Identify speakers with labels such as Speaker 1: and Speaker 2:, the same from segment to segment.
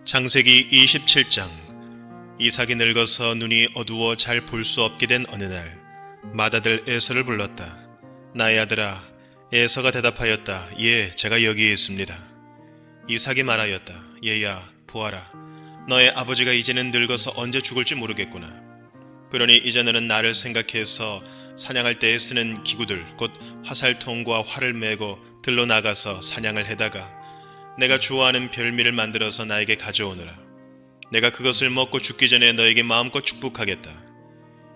Speaker 1: 창세기 27장. 이삭이 늙어서 눈이 어두워 잘 볼 수 없게 된 어느 날 맏아들 에서를 불렀다. 나의 아들아. 에서가 대답하였다. 예, 제가 여기에 있습니다. 이삭이 말하였다. 얘야, 보아라. 너의 아버지가 이제는 늙어서 언제 죽을지 모르겠구나. 그러니 이제 너는 나를 생각해서 사냥할 때에 쓰는 기구들, 곧 화살통과 활을 메고 들로 나가서 사냥을 해다가 내가 좋아하는 별미를 만들어서 나에게 가져오너라. 내가 그것을 먹고 죽기 전에 너에게 마음껏 축복하겠다.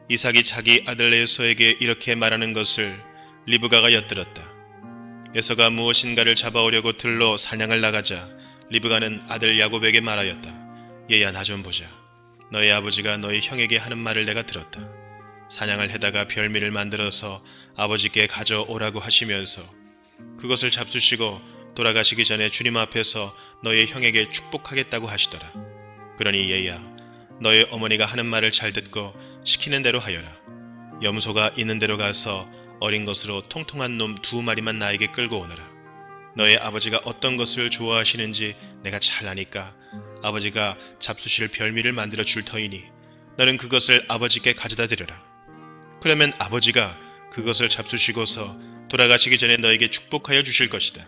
Speaker 1: 이삭이 자기 아들 에서에게 이렇게 말하는 것을 리브가가 엿들었다. 에서가 무엇인가를 잡아오려고 들로 사냥을 나가자 리브가는 아들 야곱에게 말하였다. 얘야, 나 좀 보자. 너의 아버지가 너희 형에게 하는 말을 내가 들었다. 사냥을 해다가 별미를 만들어서 아버지께 가져오라고 하시면서 그것을 잡수시고 돌아가시기 전에 주님 앞에서 너의 형에게 축복하겠다고 하시더라. 그러니 얘야, 너의 어머니가 하는 말을 잘 듣고 시키는 대로 하여라. 염소가 있는 데로 가서 어린 것으로 통통한 놈 2마리만 나에게 끌고 오너라. 너의 아버지가 어떤 것을 좋아하시는지 내가 잘 아니까 아버지가 잡수실 별미를 만들어 줄 터이니 너는 그것을 아버지께 가져다 드려라. 그러면 아버지가 그것을 잡수시고서 돌아가시기 전에 너에게 축복하여 주실 것이다.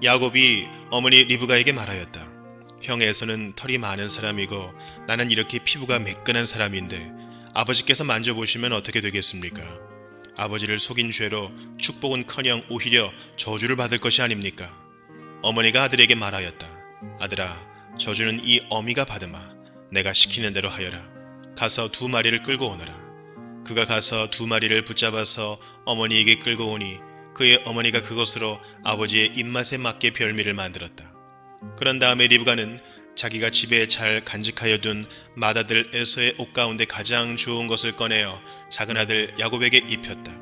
Speaker 1: 야곱이 어머니 리브가에게 말하였다. 형 에서는 털이 많은 사람이고 나는 이렇게 피부가 매끈한 사람인데 아버지께서 만져보시면 어떻게 되겠습니까? 아버지를 속인 죄로 축복은커녕 오히려 저주를 받을 것이 아닙니까? 어머니가 아들에게 말하였다. 아들아, 저주는 이 어미가 받으마. 내가 시키는 대로 하여라. 가서 2마리를 끌고 오너라. 그가 가서 2마리를 붙잡아서 어머니에게 끌고 오니 그의 어머니가 그것으로 아버지의 입맛에 맞게 별미를 만들었다. 그런 다음에 리브가는 자기가 집에 잘 간직하여 둔 맏아들 에서의 옷 가운데 가장 좋은 것을 꺼내어 작은 아들 야곱에게 입혔다.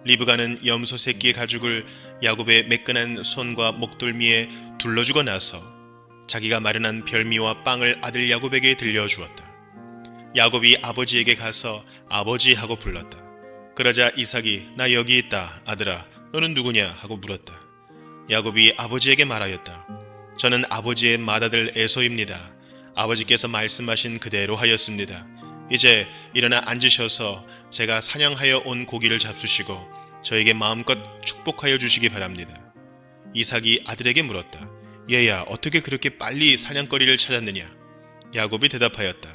Speaker 1: 리브가는 염소 새끼의 가죽을 야곱의 매끈한 손과 목덜미에 둘러주고 나서 자기가 마련한 별미와 빵을 아들 야곱에게 들려주었다. 야곱이 아버지에게 가서 아버지 하고 불렀다. 그러자 이삭이 나 여기 있다 아들아, 너는 누구냐 하고 물었다. 야곱이 아버지에게 말하였다. 저는 아버지의 맏아들 에서입니다. 아버지께서 말씀하신 그대로 하였습니다. 이제 일어나 앉으셔서 제가 사냥하여 온 고기를 잡수시고 저에게 마음껏 축복하여 주시기 바랍니다. 이삭이 아들에게 물었다. 얘야, 어떻게 그렇게 빨리 사냥거리를 찾았느냐? 야곱이 대답하였다.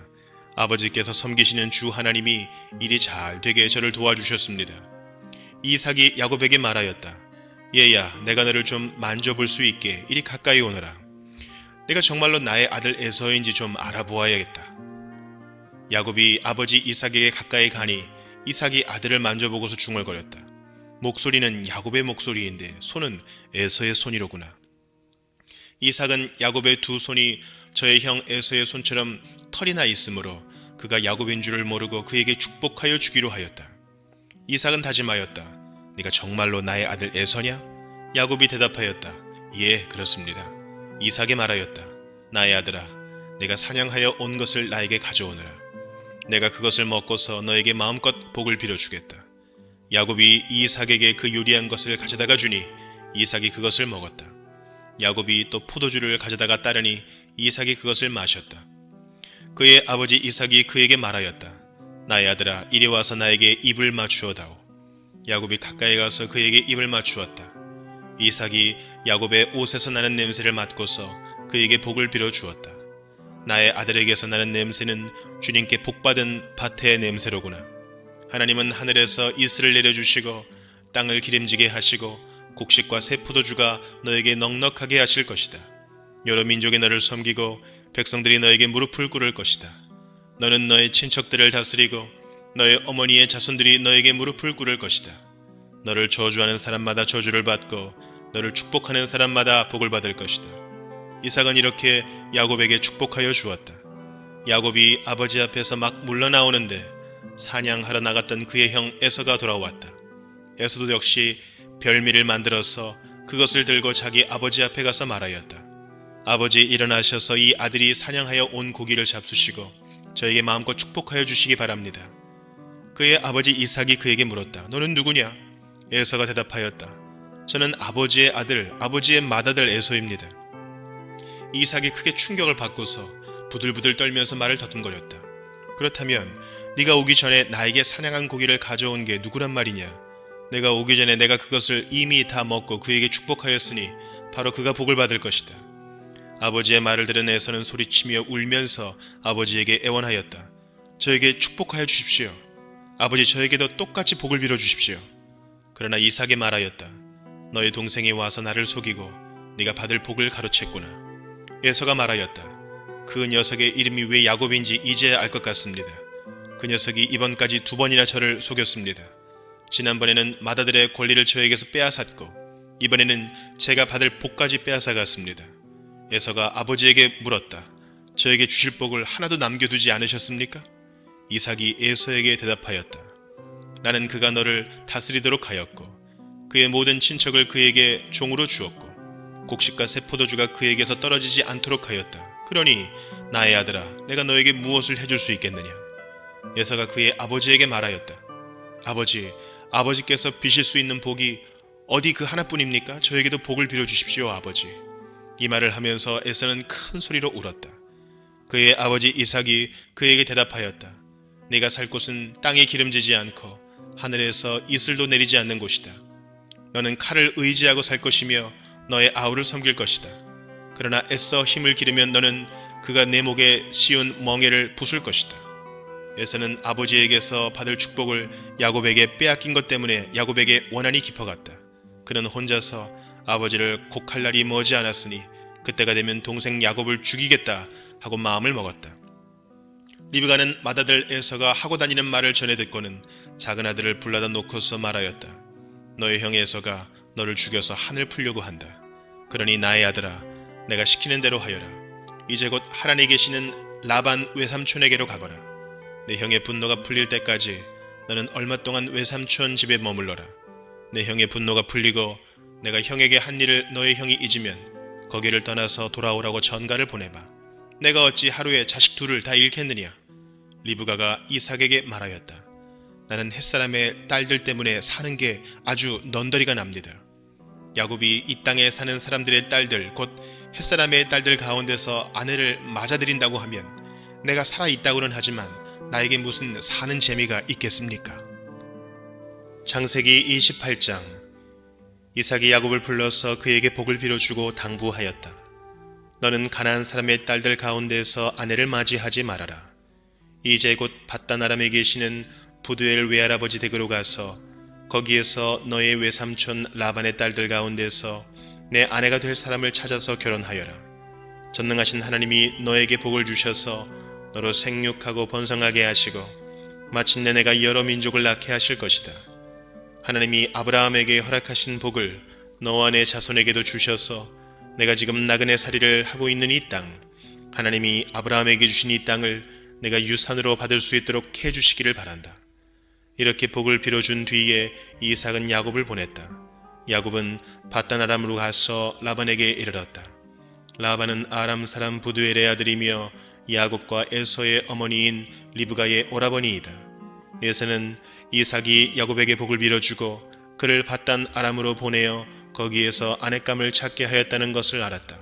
Speaker 1: 아버지께서 섬기시는 주 하나님이 일이 잘 되게 저를 도와주셨습니다. 이삭이 야곱에게 말하였다. 얘야, 내가 너를 좀 만져볼 수 있게 이리 가까이 오너라. 내가 정말로 나의 아들 에서인지 좀 알아보아야겠다. 야곱이 아버지 이삭에게 가까이 가니 이삭이 아들을 만져보고서 중얼거렸다. 목소리는 야곱의 목소리인데 손은 에서의 손이로구나. 이삭은 야곱의 2 손이 저의 형 에서의 손처럼 털이 나 있으므로 그가 야곱인 줄을 모르고 그에게 축복하여 주기로 하였다. 이삭은 다짐하였다. 네가 정말로 나의 아들 에서냐? 야곱이 대답하였다. 예, 그렇습니다. 이삭이 말하였다. 나의 아들아, 내가 사냥하여 온 것을 나에게 가져오너라. 내가 그것을 먹고서 너에게 마음껏 복을 빌어주겠다. 야곱이 이삭에게 그 요리한 것을 가져다가 주니 이삭이 그것을 먹었다. 야곱이 또 포도주를 가져다가 따르니 이삭이 그것을 마셨다. 그의 아버지 이삭이 그에게 말하였다. 나의 아들아, 이리 와서 나에게 입을 맞추어다오. 야곱이 가까이 가서 그에게 입을 맞추었다. 이삭이 야곱의 옷에서 나는 냄새를 맡고서 그에게 복을 빌어 주었다. 나의 아들에게서 나는 냄새는 주님께 복받은 밭의 냄새로구나. 하나님은 하늘에서 이슬을 내려주시고 땅을 기름지게 하시고 곡식과 새 포도주가 너에게 넉넉하게 하실 것이다. 여러 민족이 너를 섬기고 백성들이 너에게 무릎을 꿇을 것이다. 너는 너의 친척들을 다스리고 너의 어머니의 자손들이 너에게 무릎을 꿇을 것이다. 너를 저주하는 사람마다 저주를 받고 너를 축복하는 사람마다 복을 받을 것이다. 이삭은 이렇게 야곱에게 축복하여 주었다. 야곱이 아버지 앞에서 막 물러나오는데 사냥하러 나갔던 그의 형 에서가 돌아왔다. 에서도 역시 별미를 만들어서 그것을 들고 자기 아버지 앞에 가서 말하였다. 아버지, 일어나셔서 이 아들이 사냥하여 온 고기를 잡수시고 저에게 마음껏 축복하여 주시기 바랍니다. 그의 아버지 이삭이 그에게 물었다. 너는 누구냐? 에서가 대답하였다. 저는 아버지의 아들, 아버지의 맏아들 에서입니다. 이삭이 크게 충격을 받고서 부들부들 떨면서 말을 더듬거렸다. 그렇다면 네가 오기 전에 나에게 사냥한 고기를 가져온 게 누구란 말이냐? 내가 오기 전에 내가 그것을 이미 다 먹고 그에게 축복하였으니 바로 그가 복을 받을 것이다. 아버지의 말을 들은 에서는 소리치며 울면서 아버지에게 애원하였다. 저에게 축복하여 주십시오. 아버지, 저에게도 똑같이 복을 빌어 주십시오. 그러나 이삭이 말하였다. 너의 동생이 와서 나를 속이고 네가 받을 복을 가로챘구나. 에서가 말하였다. 그 녀석의 이름이 왜 야곱인지 이제야 알 것 같습니다. 그 녀석이 이번까지 2번이나 저를 속였습니다. 지난번에는 맏아들의 권리를 저에게서 빼앗았고 이번에는 제가 받을 복까지 빼앗아갔습니다. 에서가 아버지에게 물었다. 저에게 주실 복을 하나도 남겨두지 않으셨습니까? 이삭이 에서에게 대답하였다. 나는 그가 너를 다스리도록 하였고 그의 모든 친척을 그에게 종으로 주었고 곡식과 새 포도주가 그에게서 떨어지지 않도록 하였다. 그러니 나의 아들아, 내가 너에게 무엇을 해줄 수 있겠느냐? 에서가 그의 아버지에게 말하였다. 아버지, 아버지께서 비실 수 있는 복이 어디 그 하나뿐입니까? 저에게도 복을 빌어주십시오, 아버지. 이 말을 하면서 에서는 큰 소리로 울었다. 그의 아버지 이삭이 그에게 대답하였다. 네가 살 곳은 땅에 기름지지 않고 하늘에서 이슬도 내리지 않는 곳이다. 너는 칼을 의지하고 살 것이며 너의 아우를 섬길 것이다. 그러나 애써 힘을 기르면 너는 그가 내 목에 씌운 멍에를 부술 것이다. 에서는 아버지에게서 받을 축복을 야곱에게 빼앗긴 것 때문에 야곱에게 원한이 깊어갔다. 그는 혼자서 아버지를 곡할 날이 머지 않았으니 그때가 되면 동생 야곱을 죽이겠다 하고 마음을 먹었다. 리브가는 맏아들 에서가 하고 다니는 말을 전해 듣고는 작은 아들을 불러다 놓고서 말하였다. 너의 형 에서가 너를 죽여서 한을 풀려고 한다. 그러니 나의 아들아, 내가 시키는 대로 하여라. 이제 곧 하란에 계시는 라반 외삼촌에게로 가거라. 내 형의 분노가 풀릴 때까지 너는 얼마 동안 외삼촌 집에 머물러라. 내 형의 분노가 풀리고 내가 형에게 한 일을 너의 형이 잊으면 거기를 떠나서 돌아오라고 전가를 보내봐. 내가 어찌 하루에 자식 둘을 다 잃겠느냐? 리브가가 이삭에게 말하였다. 나는 햇사람의 딸들 때문에 사는 게 아주 넌더리가 납니다. 야곱이 이 땅에 사는 사람들의 딸들, 곧 햇사람의 딸들 가운데서 아내를 맞아들인다고 하면 내가 살아있다고는 하지만 나에게 무슨 사는 재미가 있겠습니까? 창세기 28장. 이삭이 야곱을 불러서 그에게 복을 빌어주고 당부하였다. 너는 가나안 사람의 딸들 가운데서 아내를 맞이하지 말아라. 이제 곧 밧단 아람에 계시는 부두엘 외할아버지 댁으로 가서 거기에서 너의 외삼촌 라반의 딸들 가운데서 내 아내가 될 사람을 찾아서 결혼하여라. 전능하신 하나님이 너에게 복을 주셔서 너로 생육하고 번성하게 하시고 마침내 내가 여러 민족을 낳게 하실 것이다. 하나님이 아브라함에게 허락하신 복을 너와 내 자손에게도 주셔서 내가 지금 나그네 살이를 하고 있는 이 땅, 하나님이 아브라함에게 주신 이 땅을 내가 유산으로 받을 수 있도록 해주시기를 바란다. 이렇게 복을 빌어준 뒤에 이삭은 야곱을 보냈다. 야곱은 밧단 아람으로 가서 라반에게 이르렀다. 라반은 아람 사람 부두엘의 아들이며 야곱과 에서의 어머니인 리브가의 오라버니이다. 에서는 이삭이 야곱에게 복을 빌어주고 그를 밧단 아람으로 보내어 거기에서 아내감을 찾게 하였다는 것을 알았다.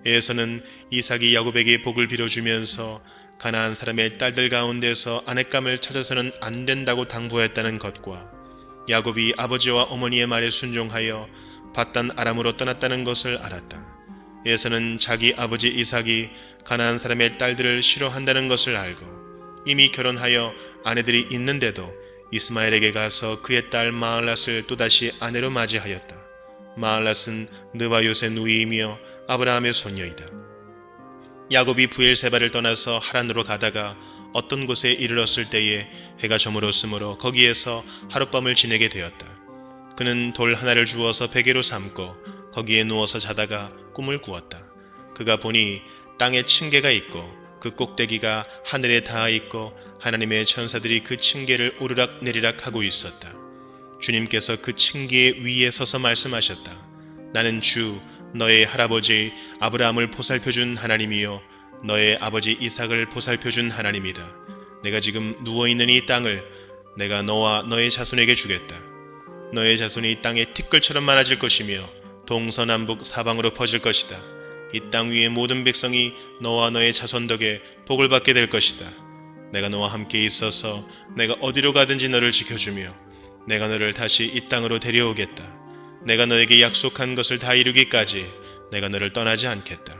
Speaker 1: 에서는 이삭이 야곱에게 복을 빌어주면서 가나안 사람의 딸들 가운데서 아내감을 찾아서는 안 된다고 당부했다는 것과 야곱이 아버지와 어머니의 말에 순종하여 밧단 아람으로 떠났다는 것을 알았다. 에서는 자기 아버지 이삭이 가나안 사람의 딸들을 싫어한다는 것을 알고 이미 결혼하여 아내들이 있는데도 이스마엘에게 가서 그의 딸 마을랏을 또다시 아내로 맞이하였다. 마을랏은 느바요의 누이이며 아브라함의 손녀이다. 야곱이 부엘세바를 떠나서 하란으로 가다가 어떤 곳에 이르렀을 때에 해가 저물었으므로 거기에서 하룻밤을 지내게 되었다. 그는 돌 하나를 주워서 베개로 삼고 거기에 누워서 자다가 꿈을 꾸었다. 그가 보니 땅에 층계가 있고 그 꼭대기가 하늘에 닿아 있고 하나님의 천사들이 그 층계를 오르락 내리락 하고 있었다. 주님께서 그 층계 위에 서서 말씀하셨다. 나는 주 너의 할아버지 아브라함을 보살펴준 하나님이요 너의 아버지 이삭을 보살펴준 하나님이다. 내가 지금 누워있는 이 땅을 내가 너와 너의 자손에게 주겠다. 너의 자손이 땅에 티끌처럼 많아질 것이며 동서남북 사방으로 퍼질 것이다. 이 땅 위의 모든 백성이 너와 너의 자손 덕에 복을 받게 될 것이다. 내가 너와 함께 있어서 내가 어디로 가든지 너를 지켜주며 내가 너를 다시 이 땅으로 데려오겠다. 내가 너에게 약속한 것을 다 이루기까지 내가 너를 떠나지 않겠다.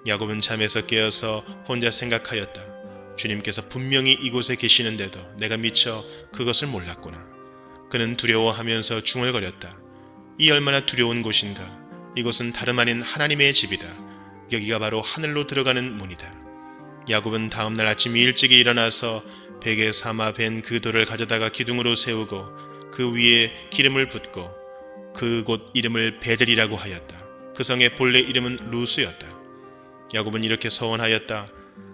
Speaker 1: 야곱은 잠에서 깨어서 혼자 생각하였다. 주님께서 분명히 이곳에 계시는데도 내가 미처 그것을 몰랐구나. 그는 두려워하면서 중얼거렸다. 이 얼마나 두려운 곳인가. 이곳은 다름 아닌 하나님의 집이다. 여기가 바로 하늘로 들어가는 문이다. 야곱은 다음날 아침 일찍이 일어나서 베개 삼아 벤 그 돌을 가져다가 기둥으로 세우고 그 위에 기름을 붓고 그곳 이름을 베델이라고 하였다. 그 성의 본래 이름은 루스였다. 야곱은 이렇게 서원하였다.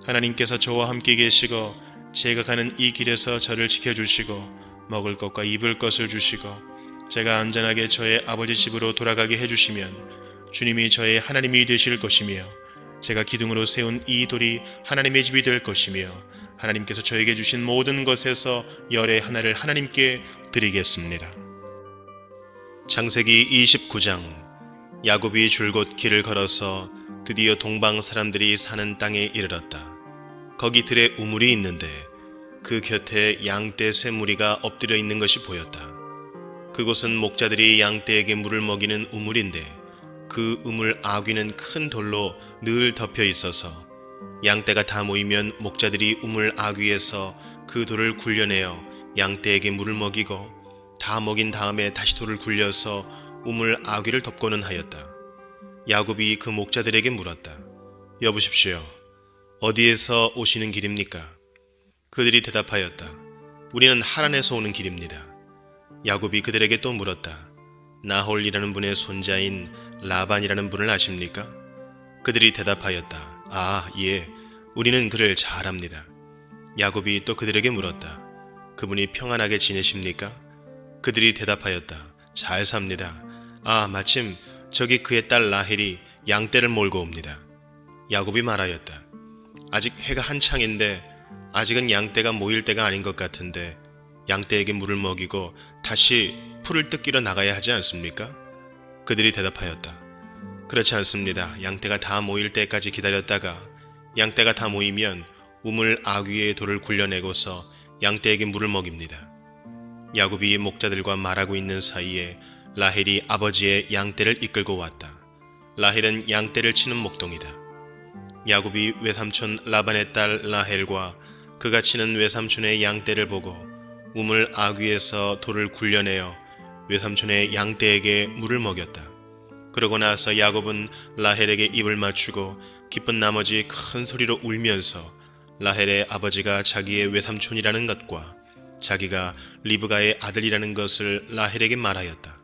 Speaker 1: 하나님께서 저와 함께 계시고 제가 가는 이 길에서 저를 지켜주시고 먹을 것과 입을 것을 주시고 제가 안전하게 저의 아버지 집으로 돌아가게 해주시면 주님이 저의 하나님이 되실 것이며 제가 기둥으로 세운 이 돌이 하나님의 집이 될 것이며 하나님께서 저에게 주신 모든 것에서 열의 하나를 하나님께 드리겠습니다. 창세기 29장. 야곱이 줄곧 길을 걸어서 드디어 동방 사람들이 사는 땅에 이르렀다. 거기 들에 우물이 있는데 그 곁에 양떼 세 무리가 엎드려 있는 것이 보였다. 그곳은 목자들이 양떼에게 물을 먹이는 우물인데 그 우물 아귀는 큰 돌로 늘 덮여 있어서 양떼가 다 모이면 목자들이 우물 아귀에서 그 돌을 굴려내어 양떼에게 물을 먹이고 다 먹인 다음에 다시 돌을 굴려서 우물 아귀를 덮고는 하였다. 야곱이 그 목자들에게 물었다. 여보십시오. 어디에서 오시는 길입니까? 그들이 대답하였다. 우리는 하란에서 오는 길입니다. 야곱이 그들에게 또 물었다. 나홀이라는 분의 손자인 라반이라는 분을 아십니까? 그들이 대답하였다. 아, 예. 우리는 그를 잘 압니다. 야곱이 또 그들에게 물었다. 그분이 평안하게 지내십니까? 그들이 대답하였다. 잘 삽니다. 아, 마침 저기 그의 딸 라헬이 양떼를 몰고 옵니다. 야곱이 말하였다. 아직 해가 한창인데 아직은 양떼가 모일 때가 아닌 것 같은데 양떼에게 물을 먹이고 다시 풀을 뜯기러 나가야 하지 않습니까? 그들이 대답하였다. 그렇지 않습니다. 양떼가 다 모일 때까지 기다렸다가 양떼가 다 모이면 우물 아귀의 돌을 굴려내고서 양떼에게 물을 먹입니다. 야곱이 목자들과 말하고 있는 사이에 라헬이 아버지의 양떼를 이끌고 왔다. 라헬은 양떼를 치는 목동이다. 야곱이 외삼촌 라반의 딸 라헬과 그가 치는 외삼촌의 양떼를 보고 우물 아귀에서 돌을 굴려내어 외삼촌의 양떼에게 물을 먹였다. 그러고 나서 야곱은 라헬에게 입을 맞추고 기쁜 나머지 큰 소리로 울면서 라헬의 아버지가 자기의 외삼촌이라는 것과 자기가 리브가의 아들이라는 것을 라헬에게 말하였다.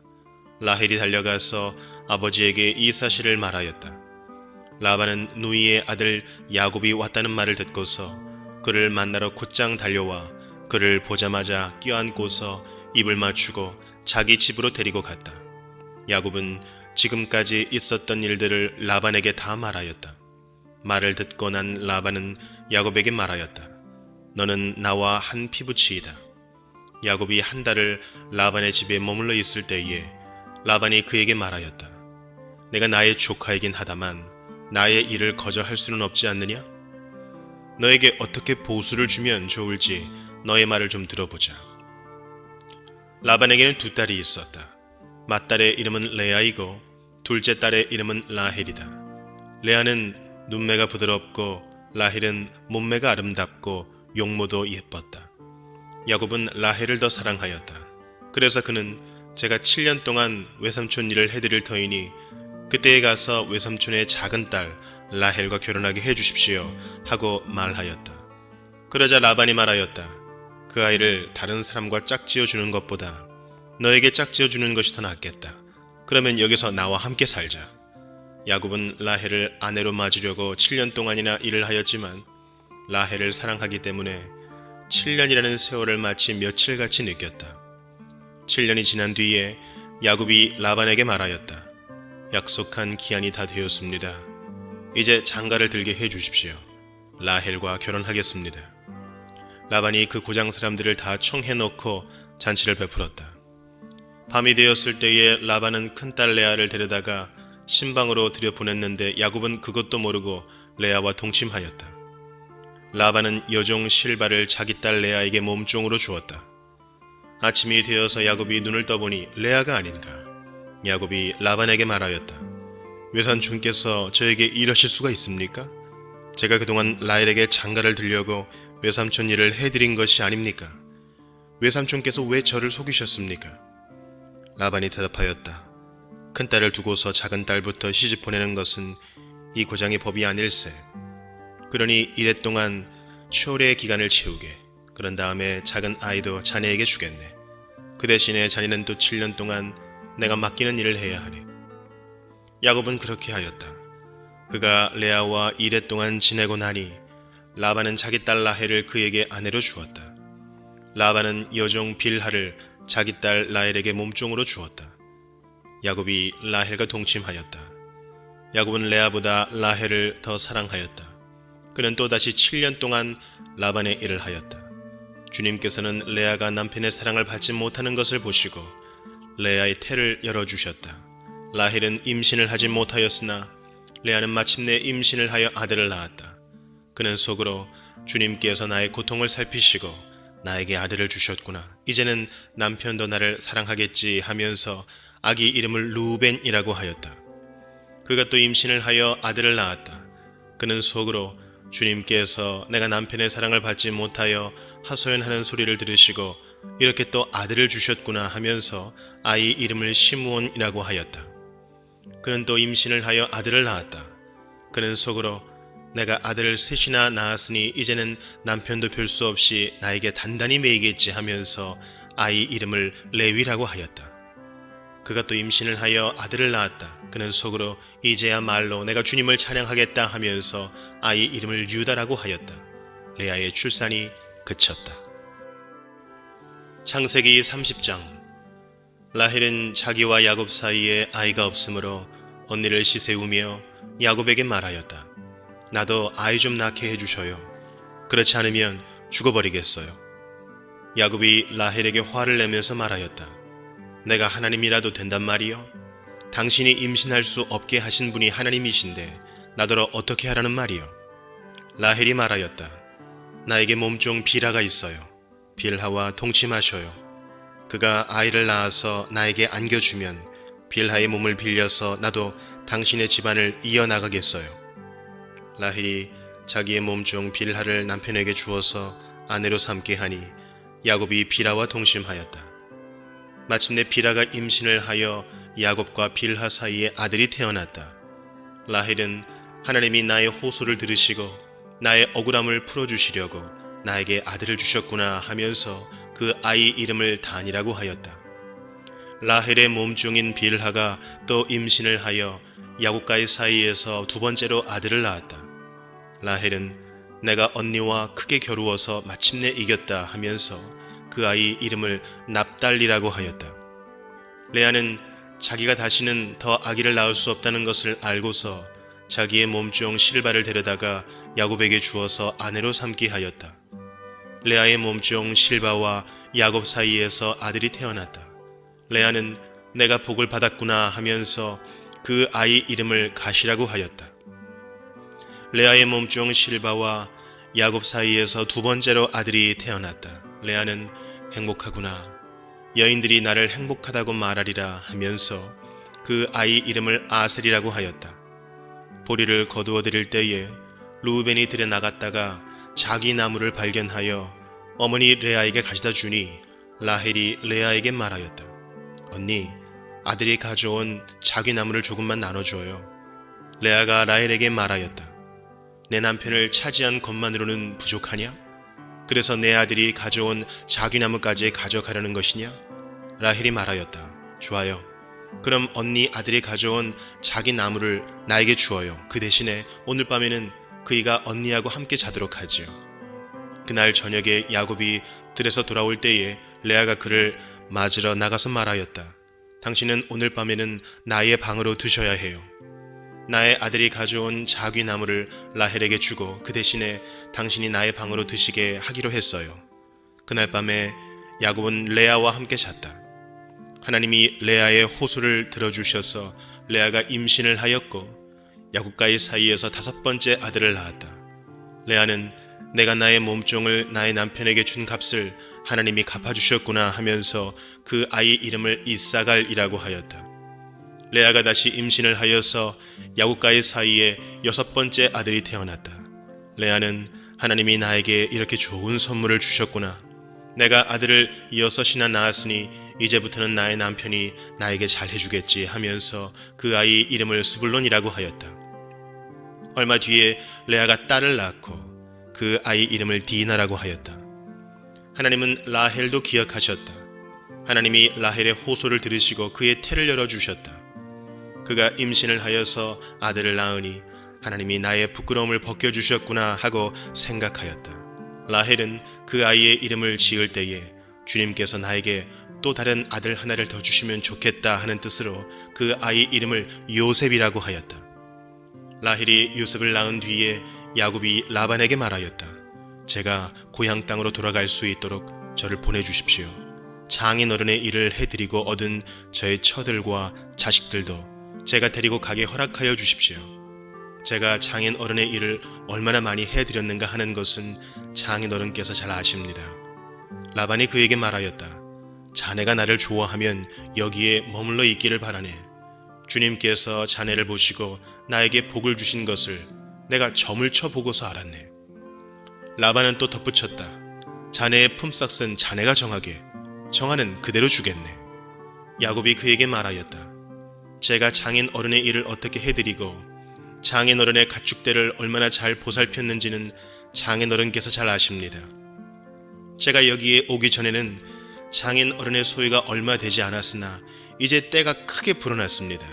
Speaker 1: 라헬이 달려가서 아버지에게 이 사실을 말하였다. 라반은 누이의 아들 야곱이 왔다는 말을 듣고서 그를 만나러 곧장 달려와 그를 보자마자 껴안고서 입을 맞추고 자기 집으로 데리고 갔다. 야곱은 지금까지 있었던 일들을 라반에게 다 말하였다. 말을 듣고 난 라반은 야곱에게 말하였다. 너는 나와 한 피부치이다. 야곱이 한 달을 라반의 집에 머물러 있을 때에 라반이 그에게 말하였다. 내가 나의 조카이긴 하다만 나의 일을 거절할 수는 없지 않느냐? 너에게 어떻게 보수를 주면 좋을지 너의 말을 좀 들어보자. 라반에게는 두 딸이 있었다. 맏딸의 이름은 레아이고 둘째 딸의 이름은 라헬이다. 레아는 눈매가 부드럽고 라헬은 몸매가 아름답고 용모도 예뻤다. 야곱은 라헬을 더 사랑하였다. 그래서 그는 제가 7년 동안 외삼촌 일을 해드릴 터이니 그때에 가서 외삼촌의 작은 딸 라헬과 결혼하게 해주십시오 하고 말하였다. 그러자 라반이 말하였다. 그 아이를 다른 사람과 짝지어 주는 것보다 너에게 짝지어 주는 것이 더 낫겠다. 그러면 여기서 나와 함께 살자. 야곱은 라헬을 아내로 맞으려고 7년 동안이나 일을 하였지만 라헬을 사랑하기 때문에 7년이라는 세월을 마치 며칠같이 느꼈다. 7년이 지난 뒤에 야곱이 라반에게 말하였다. 약속한 기한이 다 되었습니다. 이제 장가를 들게 해주십시오. 라헬과 결혼하겠습니다. 라반이 그 고장 사람들을 다 청해놓고 잔치를 베풀었다. 밤이 되었을 때에 라반은 큰딸 레아를 데려다가 신방으로 들여보냈는데 야곱은 그것도 모르고 레아와 동침하였다. 라반은 여종 실바를 자기 딸 레아에게 몸종으로 주었다. 아침이 되어서 야곱이 눈을 떠보니 레아가 아닌가. 야곱이 라반에게 말하였다. 외삼촌께서 저에게 이러실 수가 있습니까? 제가 그동안 라헬에게 장가를 들려고 외삼촌 일을 해드린 것이 아닙니까? 외삼촌께서 왜 저를 속이셨습니까? 라반이 대답하였다. 큰딸을 두고서 작은딸부터 시집 보내는 것은 이 고장의 법이 아닐세. 그러니 이랫동안 초래의 기간을 채우게. 그런 다음에 작은 아이도 자네에게 주겠네. 그 대신에 자네는 또 7년 동안 내가 맡기는 일을 해야 하네. 야곱은 그렇게 하였다. 그가 레아와 이랫동안 지내고 나니 라반은 자기 딸 라헬을 그에게 아내로 주었다. 라반은 여종 빌하를 자기 딸 라헬에게 몸종으로 주었다. 야곱이 라헬과 동침하였다. 야곱은 레아보다 라헬을 더 사랑하였다. 그는 또다시 7년 동안 라반의 일을 하였다. 주님께서는 레아가 남편의 사랑을 받지 못하는 것을 보시고 레아의 태를 열어주셨다. 라헬은 임신을 하지 못하였으나 레아는 마침내 임신을 하여 아들을 낳았다. 그는 속으로 주님께서 나의 고통을 살피시고 나에게 아들을 주셨구나. 이제는 남편도 나를 사랑하겠지 하면서 아기 이름을 루벤이라고 하였다. 그가 또 임신을 하여 아들을 낳았다. 그는 속으로 주님께서 내가 남편의 사랑을 받지 못하여 하소연하는 소리를 들으시고 이렇게 또 아들을 주셨구나 하면서 아이 이름을 시므온이라고 하였다. 그는 또 임신을 하여 아들을 낳았다. 그는 속으로 내가 아들을 셋이나 낳았으니 이제는 남편도 별 수 없이 나에게 단단히 매이겠지 하면서 아이 이름을 레위라고 하였다. 그가 또 임신을 하여 아들을 낳았다. 그는 속으로 이제야말로 내가 주님을 찬양하겠다 하면서 아이 이름을 유다라고 하였다. 레아의 출산이 그쳤다. 창세기 30장. 라헬은 자기와 야곱 사이에 아이가 없으므로 언니를 시세우며 야곱에게 말하였다. 나도 아이 좀 낳게 해주셔요. 그렇지 않으면 죽어버리겠어요. 야곱이 라헬에게 화를 내면서 말하였다. 내가 하나님이라도 된단 말이요? 당신이 임신할 수 없게 하신 분이 하나님이신데 나더러 어떻게 하라는 말이요? 라헬이 말하였다. 나에게 몸종 빌하가 있어요. 빌하와 동침하셔요. 그가 아이를 낳아서 나에게 안겨주면 빌하의 몸을 빌려서 나도 당신의 집안을 이어나가겠어요. 라헬이 자기의 몸종 빌하를 남편에게 주어서 아내로 삼게 하니 야곱이 빌하와 동침하였다. 마침내 빌하가 임신을 하여 야곱과 빌하 사이에 아들이 태어났다. 라헬은 하나님이 나의 호소를 들으시고 나의 억울함을 풀어주시려고 나에게 아들을 주셨구나 하면서 그 아이 이름을 단이라고 하였다. 라헬의 몸종인 빌하가 또 임신을 하여 야곱과의 사이에서 두 번째로 아들을 낳았다. 라헬은 내가 언니와 크게 겨루어서 마침내 이겼다 하면서 그 아이 이름을 납달리라고 하였다. 레아는 자기가 다시는 더 아기를 낳을 수 없다는 것을 알고서 자기의 몸종 실바를 데려다가 야곱에게 주어서 아내로 삼게 하였다. 레아의 몸종 실바와 야곱 사이에서 아들이 태어났다. 레아는 내가 복을 받았구나 하면서 그 아이 이름을 가시라고 하였다. 레아의 몸종 실바와 야곱 사이에서 두 번째로 아들이 태어났다. 레아는 행복하구나. 여인들이 나를 행복하다고 말하리라 하면서 그 아이 이름을 아셀이라고 하였다. 보리를 거두어 드릴 때에 루벤이 들여 나갔다가 자기 나무를 발견하여 어머니 레아에게 가져다 주니 라헬이 레아에게 말하였다. 언니, 아들이 가져온 자기 나무를 조금만 나눠줘요. 레아가 라헬에게 말하였다. 내 남편을 차지한 것만으로는 부족하냐? 그래서 내 아들이 가져온 자기 나무까지 가져가려는 것이냐? 라헬이 말하였다. 좋아요. 그럼 언니 아들이 가져온 자기 나무를 나에게 주어요. 그 대신에 오늘 밤에는 그이가 언니하고 함께 자도록 하지요. 그날 저녁에 야곱이 들에서 돌아올 때에 레아가 그를 맞으러 나가서 말하였다. 당신은 오늘 밤에는 나의 방으로 드셔야 해요. 나의 아들이 가져온 자귀 나무를 라헬에게 주고 그 대신에 당신이 나의 방으로 드시게 하기로 했어요. 그날 밤에 야곱은 레아와 함께 잤다. 하나님이 레아의 호소를 들어주셔서 레아가 임신을 하였고 야곱과의 사이에서 5번째 아들을 낳았다. 레아는 내가 나의 몸종을 나의 남편에게 준 값을 하나님이 갚아주셨구나 하면서 그 아이 이름을 이사갈이라고 하였다. 레아가 다시 임신을 하여서 야곱과의 사이에 6번째 아들이 태어났다. 레아는 하나님이 나에게 이렇게 좋은 선물을 주셨구나. 내가 아들을 6이나 낳았으니 이제부터는 나의 남편이 나에게 잘해주겠지 하면서 그 아이 이름을 스불론이라고 하였다. 얼마 뒤에 레아가 딸을 낳고 그 아이 이름을 디나라고 하였다. 하나님은 라헬도 기억하셨다. 하나님이 라헬의 호소를 들으시고 그의 태를 열어주셨다. 그가 임신을 하여서 아들을 낳으니 하나님이 나의 부끄러움을 벗겨주셨구나 하고 생각하였다. 라헬은 그 아이의 이름을 지을 때에 주님께서 나에게 또 다른 아들 하나를 더 주시면 좋겠다 하는 뜻으로 그 아이 이름을 요셉이라고 하였다. 라헬이 요셉을 낳은 뒤에 야곱이 라반에게 말하였다. 제가 고향 땅으로 돌아갈 수 있도록 저를 보내주십시오. 장인어른의 일을 해드리고 얻은 저의 처들과 자식들도 제가 데리고 가게 허락하여 주십시오. 제가 장인어른의 일을 얼마나 많이 해드렸는가 하는 것은 장인어른께서 잘 아십니다. 라반이 그에게 말하였다. 자네가 나를 좋아하면 여기에 머물러 있기를 바라네. 주님께서 자네를 보시고 나에게 복을 주신 것을 내가 점을 쳐 보고서 알았네. 라반은 또 덧붙였다. 자네의 품삯은 자네가 정하게, 정하는 그대로 주겠네. 야곱이 그에게 말하였다. 제가 장인어른의 일을 어떻게 해드리고 장인어른의 가축대를 얼마나 잘 보살폈는지는 장인어른께서 잘 아십니다. 제가 여기에 오기 전에는 장인어른의 소유가 얼마 되지 않았으나 이제 때가 크게 불어났습니다.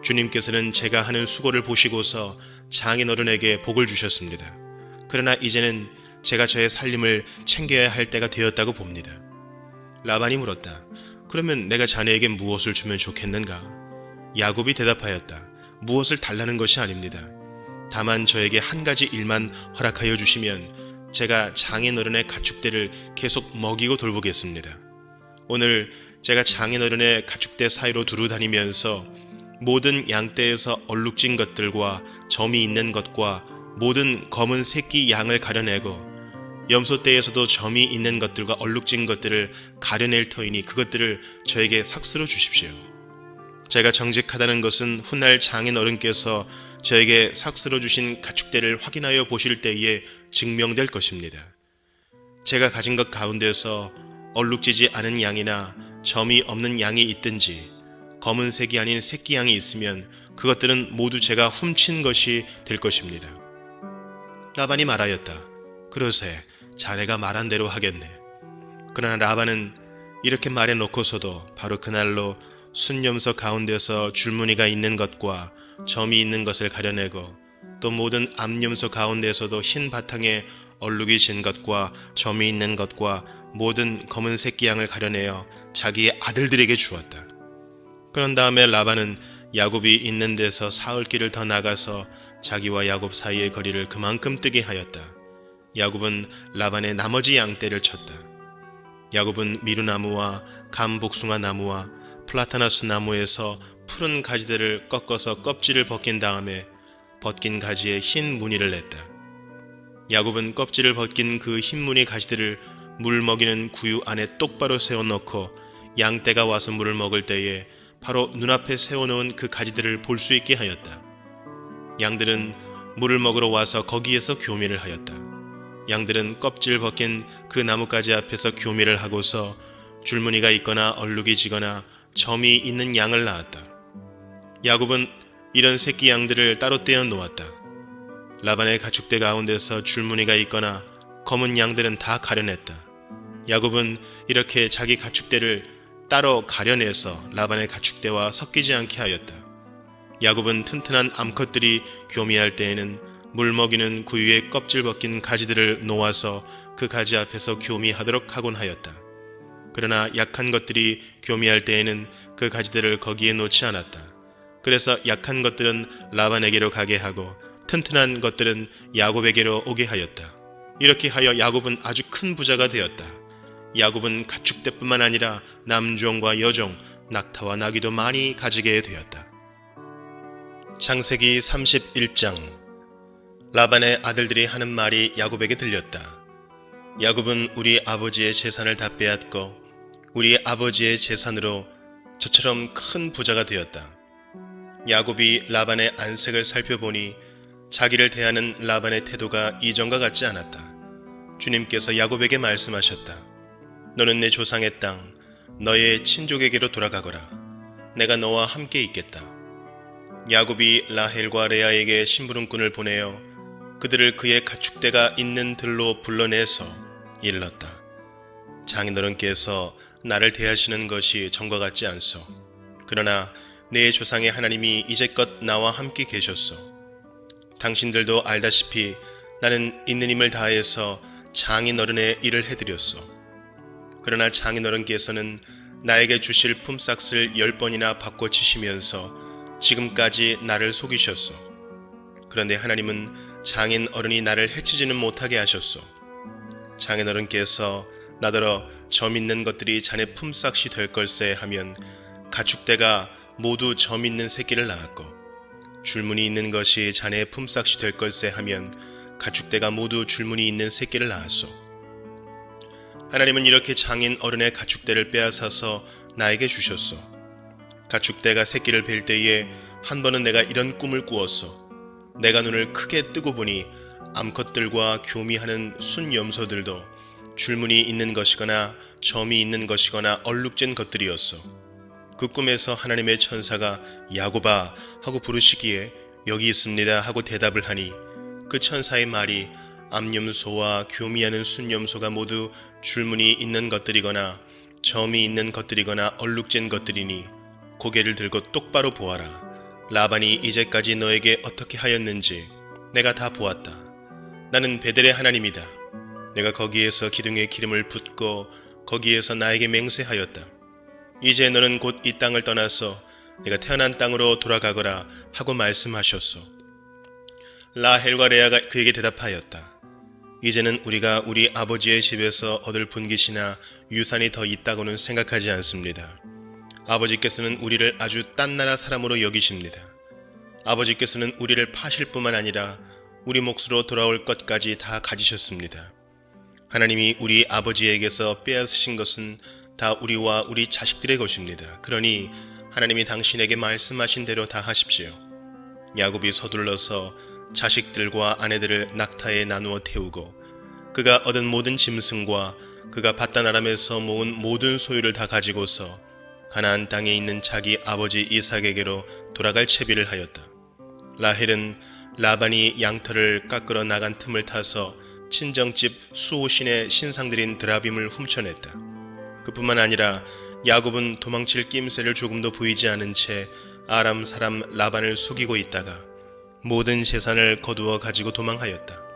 Speaker 1: 주님께서는 제가 하는 수고를 보시고서 장인어른에게 복을 주셨습니다. 그러나 이제는 제가 저의 살림을 챙겨야 할 때가 되었다고 봅니다. 라반이 물었다. 그러면 내가 자네에게 무엇을 주면 좋겠는가? 야곱이 대답하였다. 무엇을 달라는 것이 아닙니다. 다만 저에게 한 가지 일만 허락하여 주시면 제가 장인어른의 가축대를 계속 먹이고 돌보겠습니다. 오늘 제가 장인어른의 가축대 사이로 두루 다니면서 모든 양떼에서 얼룩진 것들과 점이 있는 것과 모든 검은 새끼 양을 가려내고 염소떼에서도 점이 있는 것들과 얼룩진 것들을 가려낼 터이니 그것들을 저에게 삭스로 주십시오. 제가 정직하다는 것은 훗날 장인어른께서 저에게 삭스러 주신 가축대를 확인하여 보실 때에 증명될 것입니다. 제가 가진 것 가운데서 얼룩지지 않은 양이나 점이 없는 양이 있든지 검은색이 아닌 새끼 양이 있으면 그것들은 모두 제가 훔친 것이 될 것입니다. 라반이 말하였다. 그러세, 자네가 말한 대로 하겠네. 그러나 라반은 이렇게 말해놓고서도 바로 그날로 순염소 가운데서 줄무늬가 있는 것과 점이 있는 것을 가려내고 또 모든 암염소 가운데서도 흰 바탕에 얼룩이 진 것과 점이 있는 것과 모든 검은 새끼 양을 가려내어 자기의 아들들에게 주었다. 그런 다음에 라반은 야곱이 있는 데서 사흘길을 더 나가서 자기와 야곱 사이의 거리를 그만큼 뜨게 하였다. 야곱은 라반의 나머지 양떼를 쳤다. 야곱은 미루나무와 감복숭아 나무와 플라타너스 나무에서 푸른 가지들을 꺾어서 껍질을 벗긴 다음에 벗긴 가지에 흰 무늬를 냈다. 야곱은 껍질을 벗긴 그 흰 무늬 가지들을 물 먹이는 구유 안에 똑바로 세워놓고 양떼가 와서 물을 먹을 때에 바로 눈앞에 세워놓은 그 가지들을 볼 수 있게 하였다. 양들은 물을 먹으러 와서 거기에서 교미를 하였다. 양들은 껍질 벗긴 그 나뭇가지 앞에서 교미를 하고서 줄무늬가 있거나 얼룩이 지거나 점이 있는 양을 낳았다. 야곱은 이런 새끼 양들을 따로 떼어 놓았다. 라반의 가축대 가운데서 줄무늬가 있거나 검은 양들은 다 가려냈다. 야곱은 이렇게 자기 가축대를 따로 가려내서 라반의 가축대와 섞이지 않게 하였다. 야곱은 튼튼한 암컷들이 교미할 때에는 물 먹이는 구유에 껍질 벗긴 가지들을 놓아서 그 가지 앞에서 교미하도록 하곤 하였다. 그러나 약한 것들이 교미할 때에는 그 가지들을 거기에 놓지 않았다. 그래서 약한 것들은 라반에게로 가게 하고 튼튼한 것들은 야곱에게로 오게 하였다. 이렇게 하여 야곱은 아주 큰 부자가 되었다. 야곱은 가축대뿐만 아니라 남종과 여종, 낙타와 나귀도 많이 가지게 되었다. 창세기 31장. 라반의 아들들이 하는 말이 야곱에게 들렸다. 야곱은 우리 아버지의 재산을 다 빼앗고 우리 아버지의 재산으로 저처럼 큰 부자가 되었다. 야곱이 라반의 안색을 살펴보니 자기를 대하는 라반의 태도가 이전과 같지 않았다. 주님께서 야곱에게 말씀하셨다. 너는 내 조상의 땅, 너의 친족에게로 돌아가거라. 내가 너와 함께 있겠다. 야곱이 라헬과 레아에게 심부름꾼을 보내어 그들을 그의 가축대가 있는 들로 불러내서 일렀다. 장인어른께서 나를 대하시는 것이 전과 같지 않소. 그러나 내 조상의 하나님이 이제껏 나와 함께 계셨소. 당신들도 알다시피 나는 있는 힘을 다해서 장인어른의 일을 해드렸소. 그러나 장인어른께서는 나에게 주실 품삯을 10번이나 바꿔치시면서 지금까지 나를 속이셨소. 그런데 하나님은 장인어른이 나를 해치지는 못하게 하셨소. 장인어른께서 나더러 점 있는 것들이 자네 품삯이 될 걸세 하면 가축대가 모두 점 있는 새끼를 낳았고, 줄무늬 있는 것이 자네의 품삯이 될 걸세 하면 가축대가 모두 줄무늬 있는 새끼를 낳았소. 하나님은 이렇게 장인어른의 가축대를 빼앗아서 나에게 주셨소. 가축대가 새끼를 뵐 때에 한 번은 내가 이런 꿈을 꾸었소. 내가 눈을 크게 뜨고 보니 암컷들과 교미하는 순염소들도 줄무늬 있는 것이거나 점이 있는 것이거나 얼룩진 것들이었소. 그 꿈에서 하나님의 천사가 야곱아 하고 부르시기에 여기 있습니다 하고 대답을 하니 그 천사의 말이 암염소와 교미하는 순염소가 모두 줄무늬 있는 것들이거나 점이 있는 것들이거나 얼룩진 것들이니 고개를 들고 똑바로 보아라. 라반이 이제까지 너에게 어떻게 하였는지 내가 다 보았다. 나는 베델의 하나님이다. 내가 거기에서 기둥에 기름을 붓고 거기에서 나에게 맹세하였다. 이제 너는 곧 이 땅을 떠나서 내가 태어난 땅으로 돌아가거라 하고 말씀하셨소. 라헬과 레아가 그에게 대답하였다. 이제는 우리가 우리 아버지의 집에서 얻을 분깃이나 유산이 더 있다고는 생각하지 않습니다. 아버지께서는 우리를 아주 딴 나라 사람으로 여기십니다. 아버지께서는 우리를 파실 뿐만 아니라 우리 몫으로 돌아올 것까지 다 가지셨습니다. 하나님이 우리 아버지에게서 빼앗으신 것은 다 우리와 우리 자식들의 것입니다. 그러니 하나님이 당신에게 말씀하신 대로 다 하십시오. 야곱이 서둘러서 자식들과 아내들을 낙타에 나누어 태우고 그가 얻은 모든 짐승과 그가 밧단 아람에서 모은 모든 소유를 다 가지고서 가나안 땅에 있는 자기 아버지 이삭에게로 돌아갈 채비를 하였다. 라헬은 라반이 양털을 깎으러 나간 틈을 타서 친정집 수호신의 신상들인 드라빔을 훔쳐냈다. 그뿐만 아니라 야곱은 도망칠 낌새를 조금도 보이지 않은 채 아람 사람 라반을 속이고 있다가 모든 재산을 거두어 가지고 도망하였다.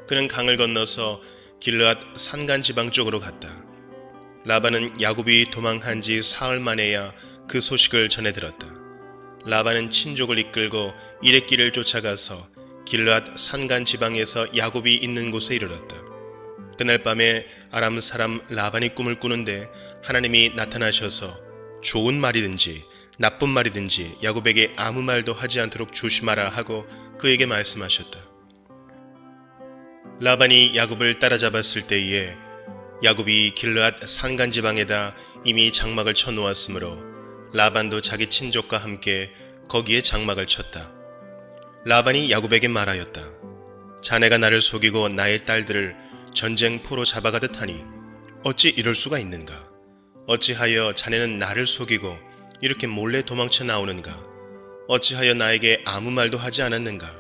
Speaker 1: 그는 강을 건너서 길르앗 산간 지방 쪽으로 갔다. 라반은 야곱이 도망한 지 사흘 만에야 그 소식을 전해 들었다. 라반은 친족을 이끌고 이랫길을 쫓아가서 길르앗 산간 지방에서 야곱이 있는 곳에 이르렀다. 그날 밤에 아람 사람 라반이 꿈을 꾸는데 하나님이 나타나셔서 좋은 말이든지 나쁜 말이든지 야곱에게 아무 말도 하지 않도록 조심하라 하고 그에게 말씀하셨다. 라반이 야곱을 따라잡았을 때에 야곱이 길르앗 산간 지방에다 이미 장막을 쳐놓았으므로 라반도 자기 친족과 함께 거기에 장막을 쳤다. 라반이 야곱에게 말하였다. 자네가 나를 속이고 나의 딸들을 전쟁포로 잡아가듯 하니 어찌 이럴 수가 있는가? 어찌하여 자네는 나를 속이고 이렇게 몰래 도망쳐 나오는가? 어찌하여 나에게 아무 말도 하지 않았는가?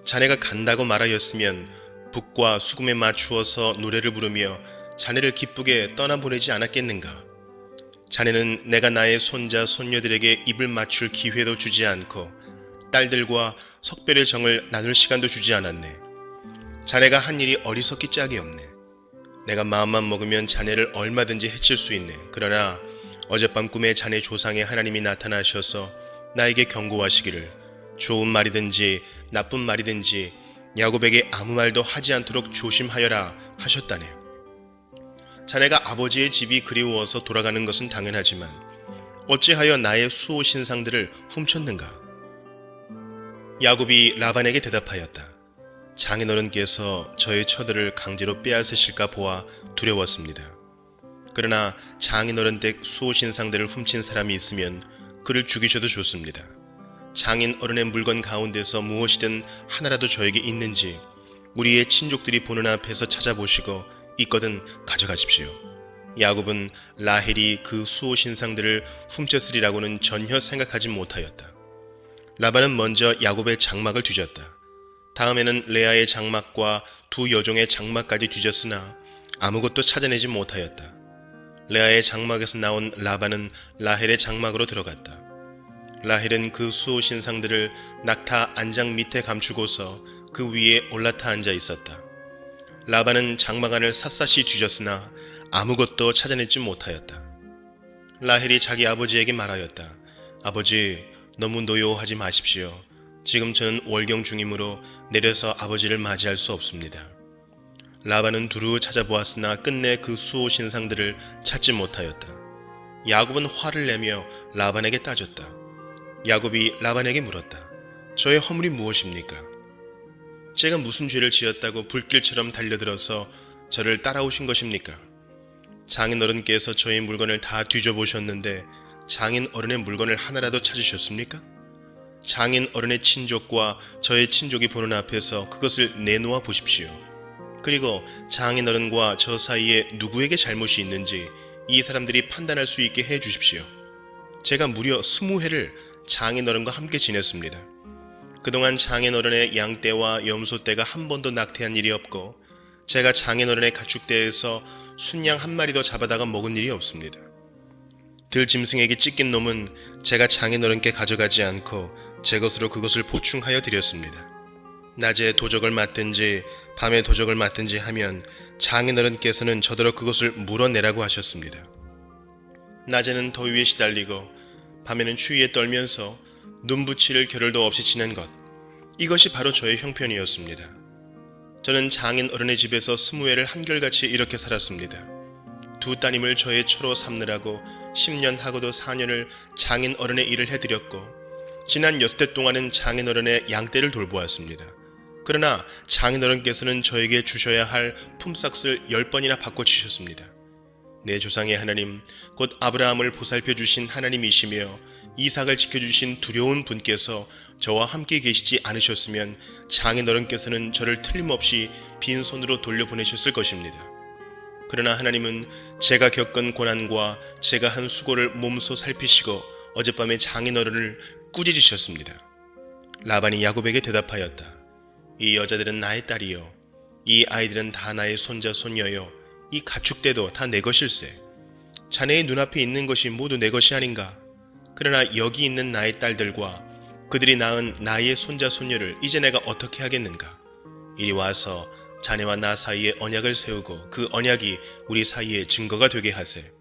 Speaker 1: 자네가 간다고 말하였으면 북과 수금에 맞추어서 노래를 부르며 자네를 기쁘게 떠나보내지 않았겠는가? 자네는 내가 나의 손자 손녀들에게 입을 맞출 기회도 주지 않고 딸들과 석별의 정을 나눌 시간도 주지 않았네. 자네가 한 일이 어리석기 짝이 없네. 내가 마음만 먹으면 자네를 얼마든지 해칠 수 있네. 그러나 어젯밤 꿈에 자네 조상의 하나님이 나타나셔서 나에게 경고하시기를 좋은 말이든지 나쁜 말이든지 야곱에게 아무 말도 하지 않도록 조심하여라 하셨다네. 자네가 아버지의 집이 그리워서 돌아가는 것은 당연하지만 어찌하여 나의 수호 신상들을 훔쳤는가? 야곱이 라반에게 대답하였다. 장인어른께서 저의 처들을 강제로 빼앗으실까 보아 두려웠습니다. 그러나 장인어른 댁 수호신상들을 훔친 사람이 있으면 그를 죽이셔도 좋습니다. 장인어른의 물건 가운데서 무엇이든 하나라도 저에게 있는지 우리의 친족들이 보는 앞에서 찾아보시고 있거든 가져가십시오. 야곱은 라헬이 그 수호신상들을 훔쳤으리라고는 전혀 생각하지 못하였다. 라반은 먼저 야곱의 장막을 뒤졌다. 다음에는 레아의 장막과 두 여종의 장막까지 뒤졌으나 아무것도 찾아내지 못하였다. 레아의 장막에서 나온 라반은 라헬의 장막으로 들어갔다. 라헬은 그 수호신상들을 낙타 안장 밑에 감추고서 그 위에 올라타 앉아 있었다. 라반은 장막 안을 샅샅이 뒤졌으나 아무것도 찾아내지 못하였다. 라헬이 자기 아버지에게 말하였다. 아버지, 너무 노여워하지 마십시오. 지금 저는 월경 중이므로 내려서 아버지를 맞이할 수 없습니다. 라반은 두루 찾아보았으나 끝내 그 수호신상들을 찾지 못하였다. 야곱은 화를 내며 라반에게 따졌다. 야곱이 라반에게 물었다. 저의 허물이 무엇입니까? 제가 무슨 죄를 지었다고 불길처럼 달려들어서 저를 따라오신 것입니까? 장인어른께서 저의 물건을 다 뒤져보셨는데 장인어른의 물건을 하나라도 찾으셨습니까? 장인어른의 친족과 저의 친족이 보는 앞에서 그것을 내놓아 보십시오. 그리고 장인어른과 저 사이에 누구에게 잘못이 있는지 이 사람들이 판단할 수 있게 해 주십시오. 제가 무려 20회를 장인어른과 함께 지냈습니다. 그동안 장인어른의 양떼와 염소떼가 한 번도 낙태한 일이 없고 제가 장인어른의 가축대에서 순양 한 마리도 잡아다가 먹은 일이 없습니다. 들짐승에게 찢긴 놈은 제가 장인어른께 가져가지 않고 제 것으로 그것을 보충하여 드렸습니다. 낮에 도적을 맞든지 밤에 도적을 맞든지 하면 장인어른께서는 저더러 그것을 물어내라고 하셨습니다. 낮에는 더위에 시달리고 밤에는 추위에 떨면서 눈붙일 겨를도 없이 지낸 것, 이것이 바로 저의 형편이었습니다. 저는 장인어른의 집에서 20회를 한결같이 이렇게 살았습니다. 두 따님을 저의 처로 삼느라고 10년 하고도 4년을 장인어른의 일을 해드렸고 지난 6대 동안은 장인어른의 양떼를 돌보았습니다. 그러나 장인어른께서는 저에게 주셔야 할 품삯을 10번이나 바꿔주셨습니다. 내 조상의 하나님, 곧 아브라함을 보살펴 주신 하나님이시며 이삭을 지켜주신 두려운 분께서 저와 함께 계시지 않으셨으면 장인어른께서는 저를 틀림없이 빈손으로 돌려보내셨을 것입니다. 그러나 하나님은 제가 겪은 고난과 제가 한 수고를 몸소 살피시고 어젯밤에 장인어른을 꾸짖으셨습니다. 라반이 야곱에게 대답하였다. 이 여자들은 나의 딸이요, 이 아이들은 다 나의 손자 손녀요, 이 가축대도 다 내 것일세. 자네의 눈앞에 있는 것이 모두 내 것이 아닌가? 그러나 여기 있는 나의 딸들과 그들이 낳은 나의 손자 손녀를 이제 내가 어떻게 하겠는가? 이리 와서 자네와 나 사이에 언약을 세우고 그 언약이 우리 사이에 증거가 되게 하세.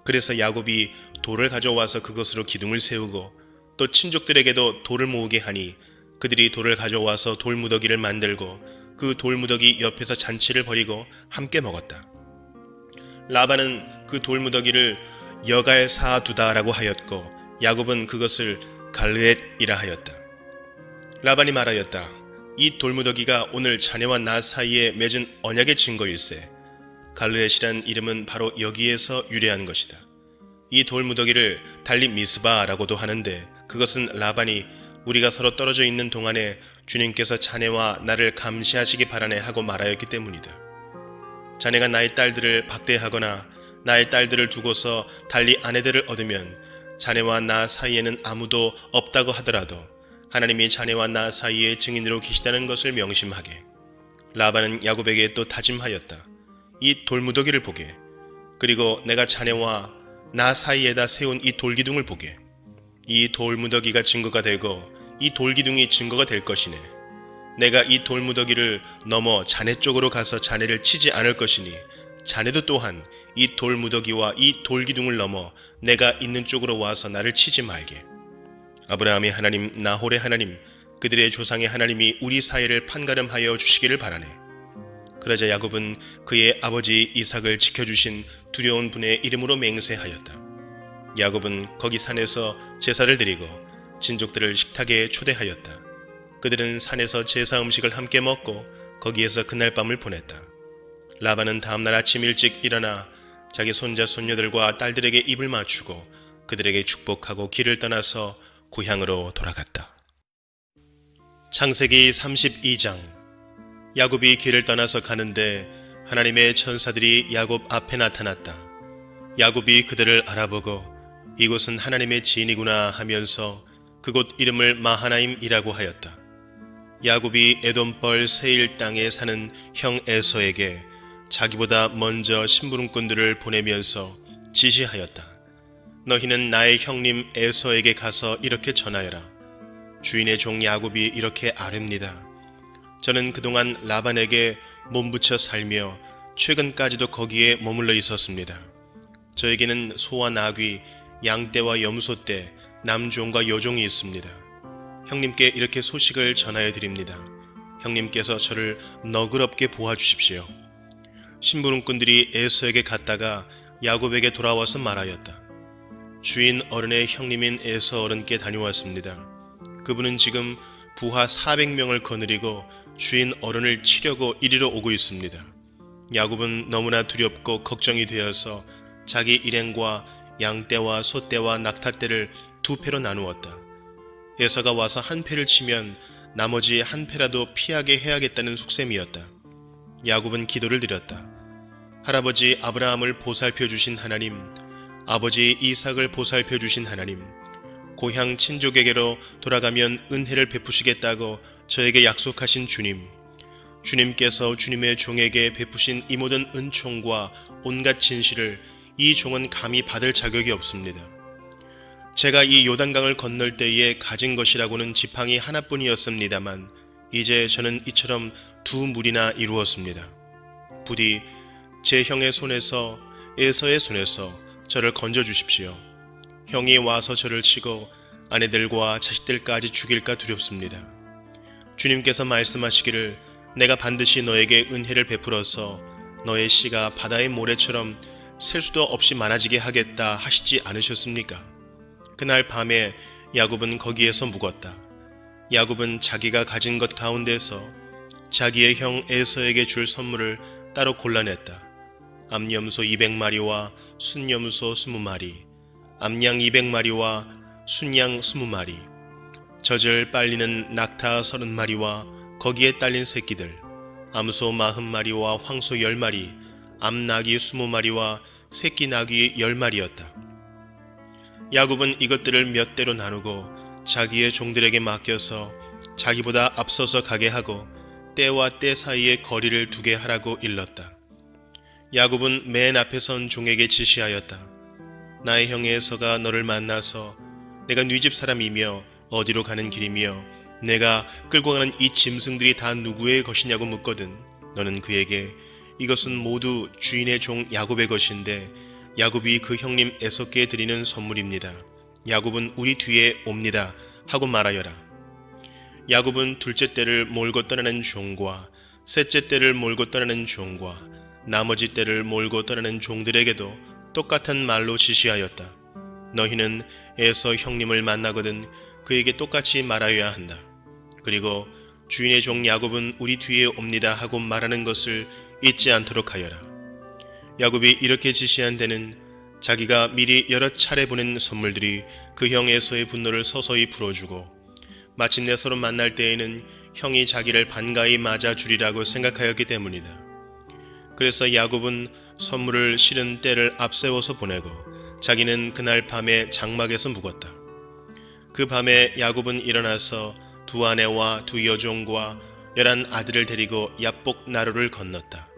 Speaker 1: 그래서 야곱이 돌을 가져와서 그것으로 기둥을 세우고 또 친족들에게도 돌을 모으게 하니 그들이 돌을 가져와서 돌무더기를 만들고 그 돌무더기 옆에서 잔치를 벌이고 함께 먹었다. 라반은 그 돌무더기를 여갈사두다라고 하였고 야곱은 그것을 갈르엣이라 하였다. 라반이 말하였다. 이 돌무더기가 오늘 자네와 나 사이에 맺은 언약의 증거일세. 갈르엣이란 이름은 바로 여기에서 유래한 것이다. 이 돌무더기를 달리 미스바라고도 하는데 그것은 라반이 우리가 서로 떨어져 있는 동안에 주님께서 자네와 나를 감시하시기 바라네 하고 말하였기 때문이다. 자네가 나의 딸들을 박대하거나 나의 딸들을 두고서 달리 아내들을 얻으면 자네와 나 사이에는 아무도 없다고 하더라도 하나님이 자네와 나 사이에 증인으로 계시다는 것을 명심하게. 라반은 야곱에게 또 다짐하였다. 이 돌무더기를 보게. 그리고 내가 자네와 나 사이에다 세운 이 돌기둥을 보게. 이 돌무더기가 증거가 되고 이 돌기둥이 증거가 될 것이네. 내가 이 돌무더기를 넘어 자네 쪽으로 가서 자네를 치지 않을 것이니 자네도 또한 이 돌무더기와 이 돌기둥을 넘어 내가 있는 쪽으로 와서 나를 치지 말게. 아브라함의 하나님, 나홀의 하나님, 그들의 조상의 하나님이 우리 사이를 판가름하여 주시기를 바라네. 그러자 야곱은 그의 아버지 이삭을 지켜주신 두려운 분의 이름으로 맹세하였다. 야곱은 거기 산에서 제사를 드리고 친족들을 식탁에 초대하였다. 그들은 산에서 제사 음식을 함께 먹고 거기에서 그날 밤을 보냈다. 라반은 다음날 아침 일찍 일어나 자기 손자 손녀들과 딸들에게 입을 맞추고 그들에게 축복하고 길을 떠나서 고향으로 돌아갔다. 창세기 32장. 야곱이 길을 떠나서 가는데 하나님의 천사들이 야곱 앞에 나타났다. 야곱이 그들을 알아보고 이곳은 하나님의 지인이구나 하면서 그곳 이름을 마하나임이라고 하였다. 야곱이 에돔벌 세일 땅에 사는 형 에서에게 자기보다 먼저 심부름꾼들을 보내면서 지시하였다. 너희는 나의 형님 에서에게 가서 이렇게 전하여라. 주인의 종 야곱이 이렇게 아뢰입니다. 저는 그동안 라반에게 몸붙여 살며 최근까지도 거기에 머물러 있었습니다. 저에게는 소와 나귀, 양떼와 염소떼, 남종과 여종이 있습니다. 형님께 이렇게 소식을 전하여 드립니다. 형님께서 저를 너그럽게 보아주십시오. 심부름꾼들이 에서에게 갔다가 야곱에게 돌아와서 말하였다. 주인 어른의 형님인 에서 어른께 다녀왔습니다. 그분은 지금 부하 400명을 거느리고 주인 어른을 치려고 이리로 오고 있습니다. 야곱은 너무나 두렵고 걱정이 되어서 자기 일행과 양떼와 소떼와 낙타떼를 두 패로 나누었다. 에서가 와서 한 패를 치면 나머지 한 패라도 피하게 해야겠다는 속셈이었다. 야곱은 기도를 드렸다. 할아버지 아브라함을 보살펴 주신 하나님, 아버지 이삭을 보살펴 주신 하나님, 고향 친족에게로 돌아가면 은혜를 베푸시겠다고 저에게 약속하신 주님, 주님께서 주님의 종에게 베푸신 이 모든 은총과 온갖 진실을 이 종은 감히 받을 자격이 없습니다. 제가 이 요단강을 건널 때에 가진 것이라고는 지팡이 하나뿐이었습니다만 이제 저는 이처럼 두 무리나 이루었습니다. 부디 제 형의 손에서 에서의 손에서 저를 건져주십시오. 형이 와서 저를 치고 아내들과 자식들까지 죽일까 두렵습니다. 주님께서 말씀하시기를 내가 반드시 너에게 은혜를 베풀어서 너의 씨가 바다의 모래처럼 셀 수도 없이 많아지게 하겠다 하시지 않으셨습니까? 그날 밤에 야곱은 거기에서 묵었다. 야곱은 자기가 가진 것 가운데서 자기의 형 에서에게 줄 선물을 따로 골라냈다. 암염소 200마리와 순염소 20마리, 암양 200마리와 순양 20마리, 젖을 빨리는 낙타 30마리와 거기에 딸린 새끼들, 암소 40마리와 황소 10마리, 암나귀 20마리와 새끼 나귀 10마리였다. 야곱은 이것들을 몇 대로 나누고 자기의 종들에게 맡겨서 자기보다 앞서서 가게 하고 때와 때 사이에 거리를 두게 하라고 일렀다. 야곱은 맨 앞에 선 종에게 지시하였다. 나의 형 에서가 너를 만나서 내가 네 집 사람이며 어디로 가는 길이며 내가 끌고 가는 이 짐승들이 다 누구의 것이냐고 묻거든. 너는 그에게 이것은 모두 주인의 종 야곱의 것인데 야곱이 그 형님 에서께 드리는 선물입니다. 야곱은 우리 뒤에 옵니다 하고 말하여라. 야곱은 둘째 때를 몰고 떠나는 종과 셋째 때를 몰고 떠나는 종과 나머지 때를 몰고 떠나는 종들에게도 똑같은 말로 지시하였다. 너희는 에서 형님을 만나거든 그에게 똑같이 말하여야 한다. 그리고 주인의 종 야곱은 우리 뒤에 옵니다 하고 말하는 것을 잊지 않도록 하여라. 야곱이 이렇게 지시한 데는 자기가 미리 여러 차례 보낸 선물들이 그 형 에서의 분노를 서서히 풀어주고 마침내 서로 만날 때에는 형이 자기를 반가이 맞아주리라고 생각하였기 때문이다. 그래서 야곱은 선물을 실은 때를 앞세워서 보내고 자기는 그날 밤에 장막에서 묵었다. 그 밤에 야곱은 일어나서 두 아내와 두 여종과 11 아들을 데리고 야복 나루를 건넜다.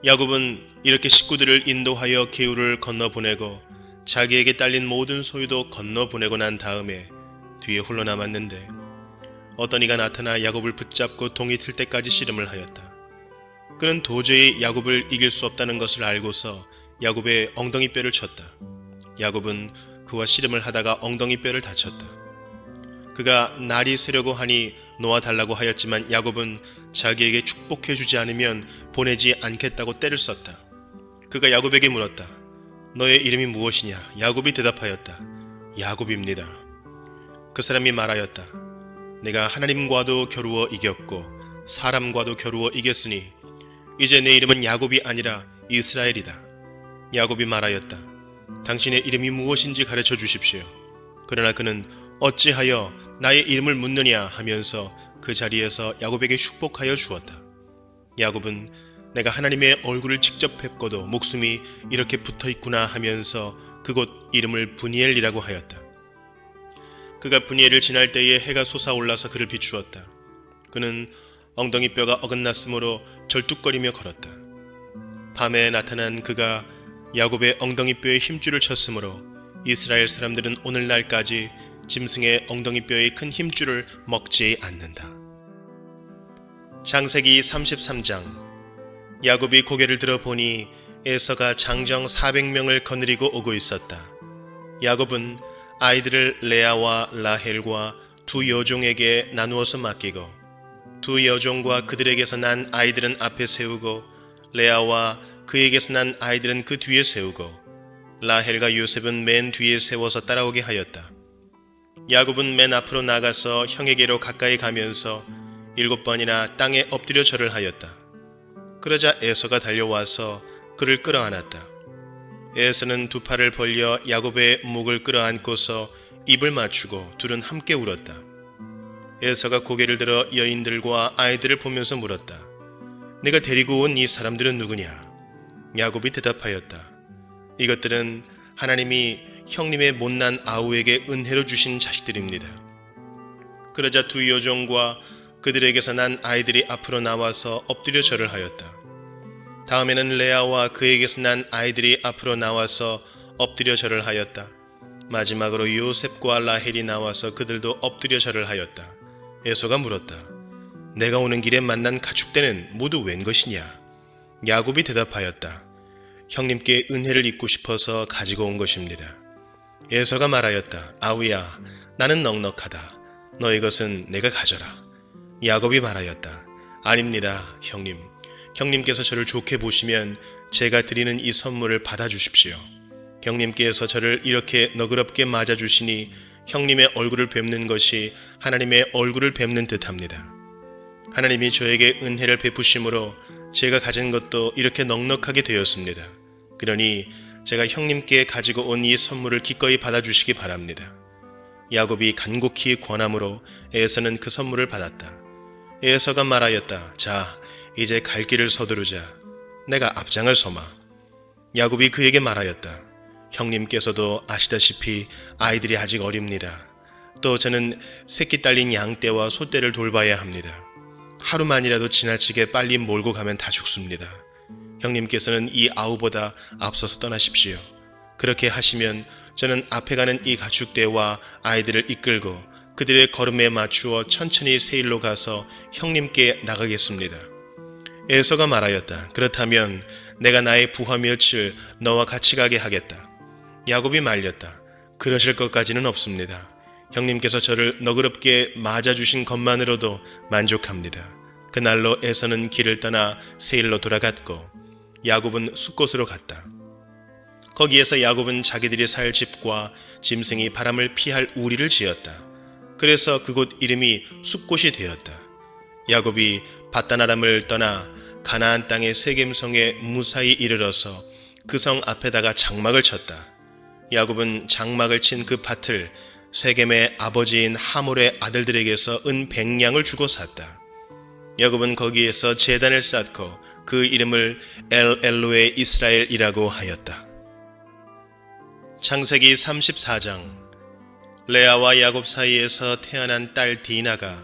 Speaker 1: 야곱은 이렇게 식구들을 인도하여 개울을 건너보내고 자기에게 딸린 모든 소유도 건너보내고 난 다음에 뒤에 홀로 남았는데 어떤 이가 나타나 야곱을 붙잡고 동이 틀 때까지 씨름을 하였다. 그는 도저히 야곱을 이길 수 없다는 것을 알고서 야곱의 엉덩이 뼈를 쳤다. 야곱은 그와 씨름을 하다가 엉덩이 뼈를 다쳤다. 그가 날이 새려고 하니 놓아달라고 하였지만 야곱은 자기에게 축복해 주지 않으면 보내지 않겠다고 떼를 썼다. 그가 야곱에게 물었다. 너의 이름이 무엇이냐? 야곱이 대답하였다. 야곱입니다. 그 사람이 말하였다. 내가 하나님과도 겨루어 이겼고 사람과도 겨루어 이겼으니 이제 내 이름은 야곱이 아니라 이스라엘이다. 야곱이 말하였다. 당신의 이름이 무엇인지 가르쳐 주십시오. 그러나 그는 어찌하여 나의 이름을 묻느냐 하면서 그 자리에서 야곱에게 축복하여 주었다. 야곱은 내가 하나님의 얼굴을 직접 뵙고도 목숨이 이렇게 붙어 있구나 하면서 그곳 이름을 브니엘이라고 하였다. 그가 브니엘을 지날 때에 해가 솟아올라서 그를 비추었다. 그는 엉덩이 뼈가 어긋났으므로 절뚝거리며 걸었다. 밤에 나타난 그가 야곱의 엉덩이 뼈에 힘줄을 쳤으므로 이스라엘 사람들은 오늘날까지 짐승의 엉덩이 뼈의 큰 힘줄을 먹지 않는다. 창세기 33장. 야곱이 고개를 들어 보니 에서가 장정 400명을 거느리고 오고 있었다. 야곱은 아이들을 레아와 라헬과 두 여종에게 나누어서 맡기고 두 여종과 그들에게서 난 아이들은 앞에 세우고 레아와 그에게서 난 아이들은 그 뒤에 세우고 라헬과 요셉은 맨 뒤에 세워서 따라오게 하였다. 야곱은 맨 앞으로 나가서 형에게로 가까이 가면서 7번이나 땅에 엎드려 절을 하였다. 그러자 에서가 달려와서 그를 끌어안았다. 에서는 두 팔을 벌려 야곱의 목을 끌어안고서 입을 맞추고 둘은 함께 울었다. 에서가 고개를 들어 여인들과 아이들을 보면서 물었다. 내가 데리고 온 이 사람들은 누구냐? 야곱이 대답하였다. 이것들은 하나님이 형님의 못난 아우에게 은혜로 주신 자식들입니다. 그러자 두 여종과 그들에게서 난 아이들이 앞으로 나와서 엎드려 절을 하였다. 다음에는 레아와 그에게서 난 아이들이 앞으로 나와서 엎드려 절을 하였다. 마지막으로 요셉과 라헬이 나와서 그들도 엎드려 절을 하였다. 에서가 물었다. 내가 오는 길에 만난 가축대는 모두 웬 것이냐? 야곱이 대답하였다. 형님께 은혜를 입고 싶어서 가지고 온 것입니다. 에서가 말하였다. 아우야, 나는 넉넉하다. 너희 것은 내가 가져라. 야곱이 말하였다. 아닙니다, 형님. 형님께서 저를 좋게 보시면 제가 드리는 이 선물을 받아주십시오. 형님께서 저를 이렇게 너그럽게 맞아주시니 형님의 얼굴을 뵙는 것이 하나님의 얼굴을 뵙는 듯합니다. 하나님이 저에게 은혜를 베푸심으로 제가 가진 것도 이렇게 넉넉하게 되었습니다. 그러니 제가 형님께 가지고 온 이 선물을 기꺼이 받아주시기 바랍니다. 야곱이 간곡히 권함으로 에서는 그 선물을 받았다. 에서가 말하였다. 자, 이제 갈 길을 서두르자. 내가 앞장을 서마. 야곱이 그에게 말하였다. 형님께서도 아시다시피 아이들이 아직 어립니다. 또 저는 새끼 딸린 양떼와 소떼를 돌봐야 합니다. 하루만이라도 지나치게 빨리 몰고 가면 다 죽습니다. 형님께서는 이 아우보다 앞서서 떠나십시오. 그렇게 하시면 저는 앞에 가는 이 가축대와 아이들을 이끌고 그들의 걸음에 맞추어 천천히 세일로 가서 형님께 나가겠습니다. 에서가 말하였다. 그렇다면 내가 나의 부하 며칠 너와 같이 가게 하겠다. 야곱이 말렸다. 그러실 것까지는 없습니다. 형님께서 저를 너그럽게 맞아주신 것만으로도 만족합니다. 그날로 에서는 길을 떠나 세일로 돌아갔고 야곱은 숫곳으로 갔다. 거기에서 야곱은 자기들이 살 집과 짐승이 바람을 피할 우리를 지었다. 그래서 그곳 이름이 숫곳이 되었다. 야곱이 밧단아람을 떠나 가나안 땅의 세겜성에 무사히 이르러서 그 성 앞에다가 장막을 쳤다. 야곱은 장막을 친 그 밭을 세겜의 아버지인 하몰의 아들들에게서 은 100냥을 주고 샀다. 야곱은 거기에서 제단을 쌓고 그 이름을 엘로의 이스라엘이라고 하였다. 창세기 34장. 레아와 야곱 사이에서 태어난 딸 디나가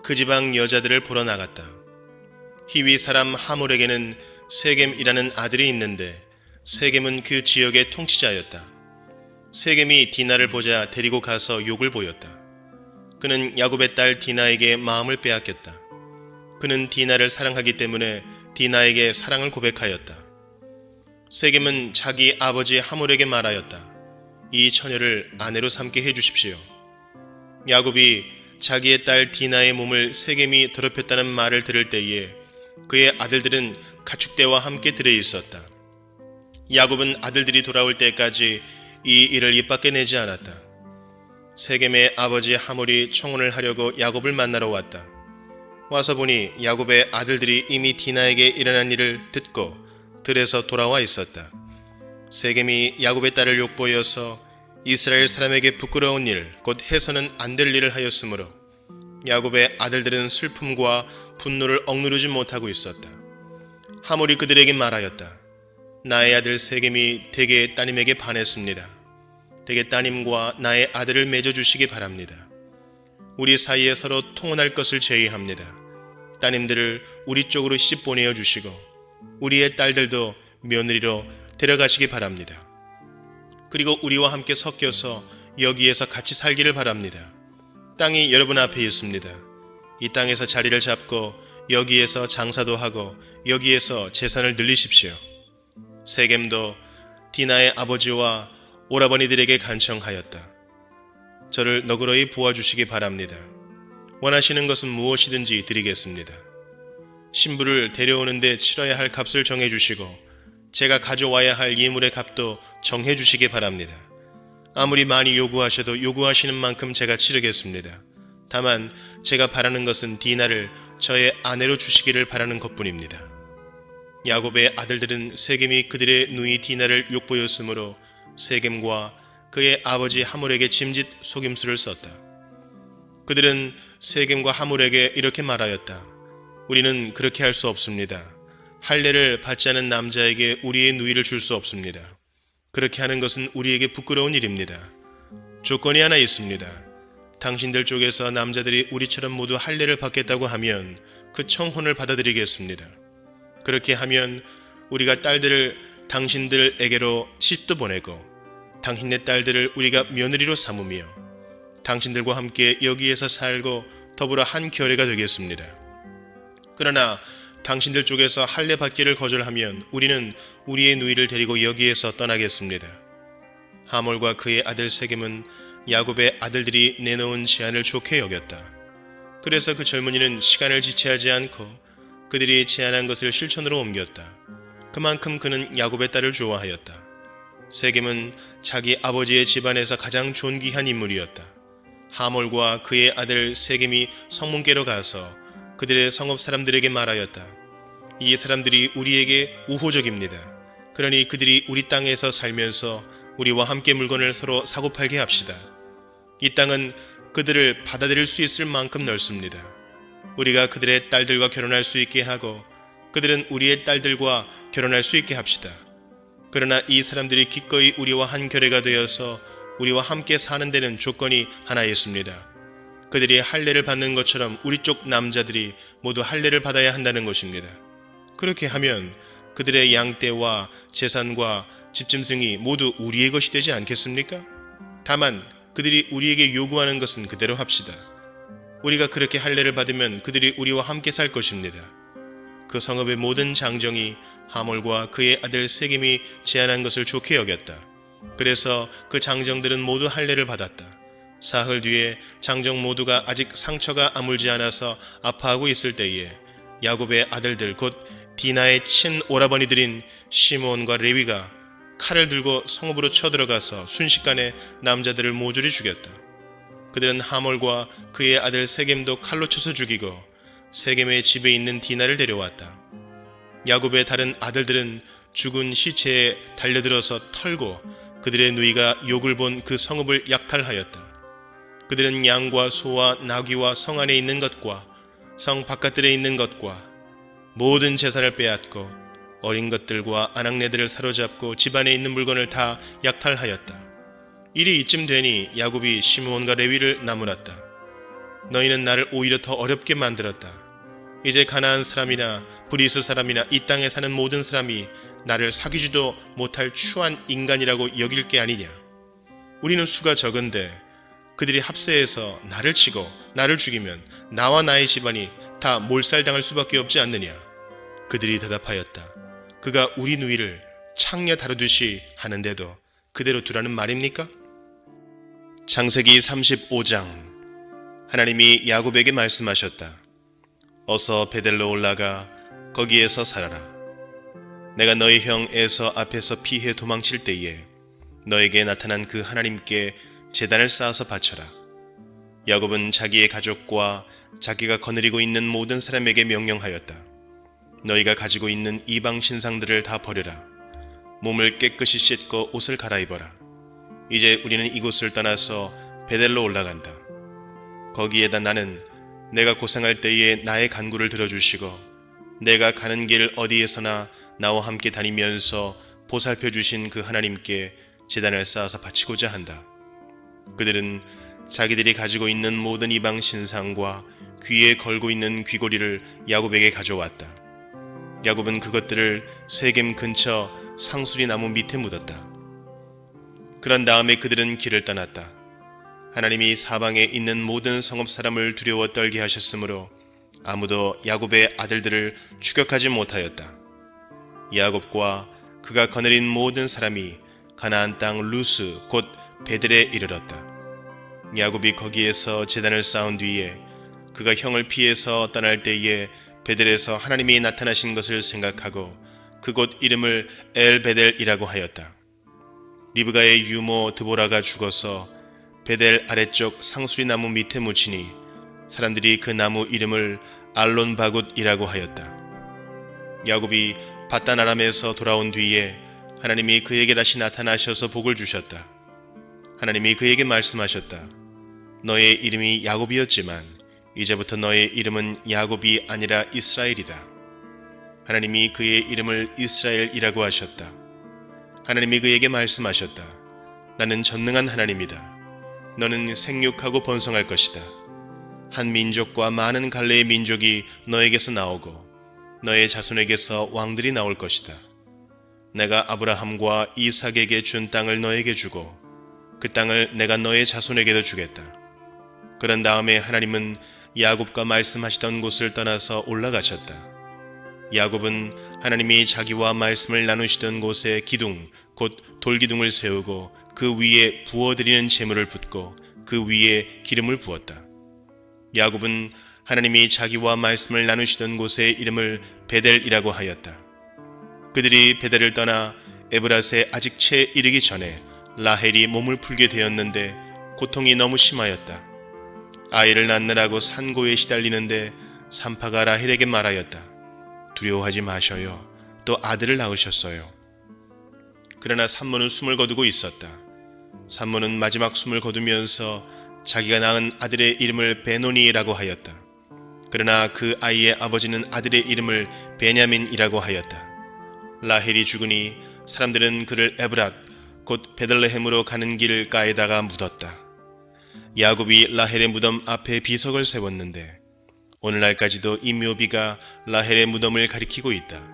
Speaker 1: 그 지방 여자들을 보러 나갔다. 히위 사람 하몰에게는 세겜이라는 아들이 있는데 세겜은 그 지역의 통치자였다. 세겜이 디나를 보자 데리고 가서 욕을 보였다. 그는 야곱의 딸 디나에게 마음을 빼앗겼다. 그는 디나를 사랑하기 때문에 디나에게 사랑을 고백하였다. 세겜은 자기 아버지 하몰에게 말하였다. 이 처녀를 아내로 삼게 해주십시오. 야곱이 자기의 딸 디나의 몸을 세겜이 더럽혔다는 말을 들을 때에 그의 아들들은 가축대와 함께 들에 있었다. 야곱은 아들들이 돌아올 때까지 이 일을 입 밖에 내지 않았다. 세겜의 아버지 하몰이 청혼을 하려고 야곱을 만나러 왔다. 와서 보니 야곱의 아들들이 이미 디나에게 일어난 일을 듣고 들에서 돌아와 있었다. 세겜이 야곱의 딸을 욕보여서 이스라엘 사람에게 부끄러운 일, 곧 해서는 안 될 일을 하였으므로 야곱의 아들들은 슬픔과 분노를 억누르지 못하고 있었다. 하몰이 그들에게 말하였다. 나의 아들 세겜이 대개 따님에게 반했습니다. 대개 따님과 나의 아들을 맺어주시기 바랍니다. 우리 사이에 서로 통혼할 것을 제의합니다. 따님들을 우리 쪽으로 시집 보내어 주시고 우리의 딸들도 며느리로 데려가시기 바랍니다. 그리고 우리와 함께 섞여서 여기에서 같이 살기를 바랍니다. 땅이 여러분 앞에 있습니다. 이 땅에서 자리를 잡고 여기에서 장사도 하고 여기에서 재산을 늘리십시오. 세겜도 디나의 아버지와 오라버니들에게 간청하였다. 저를 너그러이 보아주시기 바랍니다. 원하시는 것은 무엇이든지 드리겠습니다. 신부를 데려오는데 치러야 할 값을 정해주시고 제가 가져와야 할 예물의 값도 정해주시기 바랍니다. 아무리 많이 요구하셔도 요구하시는 만큼 제가 치르겠습니다. 다만 제가 바라는 것은 디나를 저의 아내로 주시기를 바라는 것뿐입니다. 야곱의 아들들은 세겜이 그들의 누이 디나를 욕보였으므로 세겜과 그의 아버지 하몰에게 짐짓 속임수를 썼다. 그들은 세겜과 하몰에게 이렇게 말하였다. 우리는 그렇게 할 수 없습니다. 할례를 받지 않은 남자에게 우리의 누이를 줄 수 없습니다. 그렇게 하는 것은 우리에게 부끄러운 일입니다. 조건이 하나 있습니다. 당신들 쪽에서 남자들이 우리처럼 모두 할례를 받겠다고 하면 그 청혼을 받아들이겠습니다. 그렇게 하면 우리가 딸들을 당신들에게로 시집도 보내고 당신네 딸들을 우리가 며느리로 삼으며 당신들과 함께 여기에서 살고 더불어 한 결의가 되겠습니다. 그러나 당신들 쪽에서 할례 받기를 거절하면 우리는 우리의 누이를 데리고 여기에서 떠나겠습니다. 하몰과 그의 아들 세겜은 야곱의 아들들이 내놓은 제안을 좋게 여겼다. 그래서 그 젊은이는 시간을 지체하지 않고 그들이 제안한 것을 실천으로 옮겼다. 그만큼 그는 야곱의 딸을 좋아하였다. 세겜은 자기 아버지의 집안에서 가장 존귀한 인물이었다. 하몰과 그의 아들 세겜이 성문께로 가서 그들의 성읍 사람들에게 말하였다. 이 사람들이 우리에게 우호적입니다. 그러니 그들이 우리 땅에서 살면서 우리와 함께 물건을 서로 사고팔게 합시다. 이 땅은 그들을 받아들일 수 있을 만큼 넓습니다. 우리가 그들의 딸들과 결혼할 수 있게 하고 그들은 우리의 딸들과 결혼할 수 있게 합시다. 그러나 이 사람들이 기꺼이 우리와 한 결의가 되어서 우리와 함께 사는 데는 조건이 하나 있습니다. 그들이 할례를 받는 것처럼 우리 쪽 남자들이 모두 할례를 받아야 한다는 것입니다. 그렇게 하면 그들의 양떼와 재산과 집짐승이 모두 우리의 것이 되지 않겠습니까? 다만 그들이 우리에게 요구하는 것은 그대로 합시다. 우리가 그렇게 할례를 받으면 그들이 우리와 함께 살 것입니다. 그 성읍의 모든 장정이 하몰과 그의 아들 세겜이 제안한 것을 좋게 여겼다. 그래서 그 장정들은 모두 할례를 받았다. 사흘 뒤에 장정 모두가 아직 상처가 아물지 않아서 아파하고 있을 때에 야곱의 아들들 곧 디나의 친 오라버니들인 시므온과 레위가 칼을 들고 성읍으로 쳐들어가서 순식간에 남자들을 모조리 죽였다. 그들은 하몰과 그의 아들 세겜도 칼로 쳐서 죽이고 세겜의 집에 있는 디나를 데려왔다. 야곱의 다른 아들들은 죽은 시체에 달려들어서 털고 그들의 누이가 욕을 본 그 성읍을 약탈하였다. 그들은 양과 소와 나귀와 성 안에 있는 것과 성 바깥들에 있는 것과 모든 재산을 빼앗고 어린 것들과 아낙네들을 사로잡고 집안에 있는 물건을 다 약탈하였다. 일이 이쯤 되니 야곱이 시므온과 레위를 나무랐다. 너희는 나를 오히려 더 어렵게 만들었다. 이제 가나안 사람이나 브리스 사람이나 이 땅에 사는 모든 사람이 나를 사귀지도 못할 추한 인간이라고 여길 게 아니냐. 우리는 수가 적은데 그들이 합세해서 나를 치고 나를 죽이면 나와 나의 집안이 다 몰살당할 수밖에 없지 않느냐. 그들이 대답하였다. 그가 우리 누이를 창녀 다루듯이 하는데도 그대로 두라는 말입니까? 창세기 35장. 하나님이 야곱에게 말씀하셨다. 어서 베델로 올라가 거기에서 살아라. 내가 너희 형 에서 앞에서 피해 도망칠 때에 너에게 나타난 그 하나님께 제단을 쌓아서 바쳐라. 야곱은 자기의 가족과 자기가 거느리고 있는 모든 사람에게 명령하였다. 너희가 가지고 있는 이방 신상들을 다 버려라. 몸을 깨끗이 씻고 옷을 갈아입어라. 이제 우리는 이곳을 떠나서 베델로 올라간다. 거기에다 나는 내가 고생할 때에 나의 간구를 들어주시고 내가 가는 길 어디에서나 나와 함께 다니면서 보살펴 주신 그 하나님께 제단을 쌓아서 바치고자 한다. 그들은 자기들이 가지고 있는 모든 이방 신상과 귀에 걸고 있는 귀고리를 야곱에게 가져왔다. 야곱은 그것들을 세겜 근처 상수리 나무 밑에 묻었다. 그런 다음에 그들은 길을 떠났다. 하나님이 사방에 있는 모든 성읍 사람을 두려워 떨게 하셨으므로 아무도 야곱의 아들들을 추격하지 못하였다. 야곱과 그가 거느린 모든 사람이 가나안 땅 루스 곧 베델에 이르렀다. 야곱이 거기에서 제단을 쌓은 뒤에 그가 형을 피해서 떠날 때에 베델에서 하나님이 나타나신 것을 생각하고 그곳 이름을 엘베델이라고 하였다. 리브가의 유모 드보라가 죽어서 베델 아래쪽 상수리 나무 밑에 묻히니 사람들이 그 나무 이름을 알론바굿이라고 하였다. 야곱이 바단 아람에서 돌아온 뒤에 하나님이 그에게 다시 나타나셔서 복을 주셨다. 하나님이 그에게 말씀하셨다. 너의 이름이 야곱이었지만 이제부터 너의 이름은 야곱이 아니라 이스라엘이다. 하나님이 그의 이름을 이스라엘이라고 하셨다. 하나님이 그에게 말씀하셨다. 나는 전능한 하나님이다. 너는 생육하고 번성할 것이다. 한 민족과 많은 갈래의 민족이 너에게서 나오고 너의 자손에게서 왕들이 나올 것이다. 내가 아브라함과 이삭에게 준 땅을 너에게 주고 그 땅을 내가 너의 자손에게도 주겠다. 그런 다음에 하나님은 야곱과 말씀하시던 곳을 떠나서 올라가셨다. 야곱은 하나님이 자기와 말씀을 나누시던 곳에 기둥, 곧 돌기둥을 세우고 그 위에 부어드리는 제물을 붓고 그 위에 기름을 부었다. 야곱은 하나님이 자기와 말씀을 나누시던 곳의 이름을 베델이라고 하였다. 그들이 베델을 떠나 에브랏에 아직 채 이르기 전에 라헬이 몸을 풀게 되었는데 고통이 너무 심하였다. 아이를 낳느라고 산고에 시달리는데 산파가 라헬에게 말하였다. 두려워하지 마셔요. 또 아들을 낳으셨어요. 그러나 산모는 숨을 거두고 있었다. 산모는 마지막 숨을 거두면서 자기가 낳은 아들의 이름을 베노니라고 하였다. 그러나 그 아이의 아버지는 아들의 이름을 베냐민이라고 하였다. 라헬이 죽으니 사람들은 그를 에브랏 곧 베들레헴으로 가는 길가에다가 묻었다. 야곱이 라헬의 무덤 앞에 비석을 세웠는데 오늘날까지도 이 묘비가 라헬의 무덤을 가리키고 있다.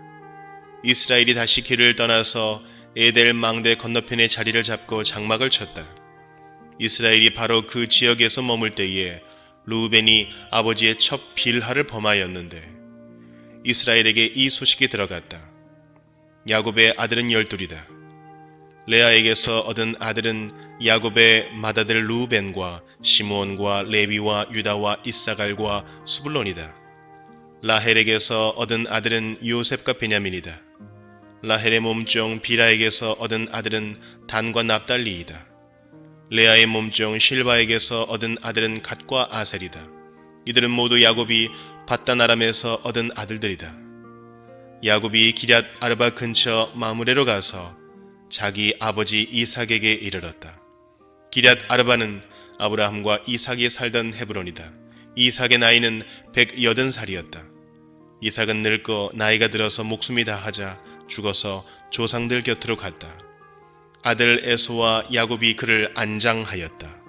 Speaker 1: 이스라엘이 다시 길을 떠나서 에델 망대 건너편의 자리를 잡고 장막을 쳤다. 이스라엘이 바로 그 지역에서 머물 때에 르우벤이 아버지의 첩 빌하를 범하였는데 이스라엘에게 이 소식이 들어갔다. 야곱의 아들은 12이다. 레아에게서 얻은 아들은 야곱의 맏아들 르우벤과 시므온과 레위와 유다와 이사갈과 수불론이다. 라헬에게서 얻은 아들은 요셉과 베냐민이다. 라헬의 몸종 비라에게서 얻은 아들은 단과 납달리이다. 레아의 몸종 실바에게서 얻은 아들은 갓과 아셀이다. 이들은 모두 야곱이 밧단 아람에서 얻은 아들들이다. 야곱이 기럇 아르바 근처 마므레로 가서 자기 아버지 이삭에게 이르렀다. 기럇 아르바는 아브라함과 이삭이 살던 헤브론이다. 이삭의 나이는 180살이었다. 이삭은 늙고 나이가 들어서 목숨이 다하자 죽어서 조상들 곁으로 갔다. 아들 에서와 야곱이 그를 안장하였다.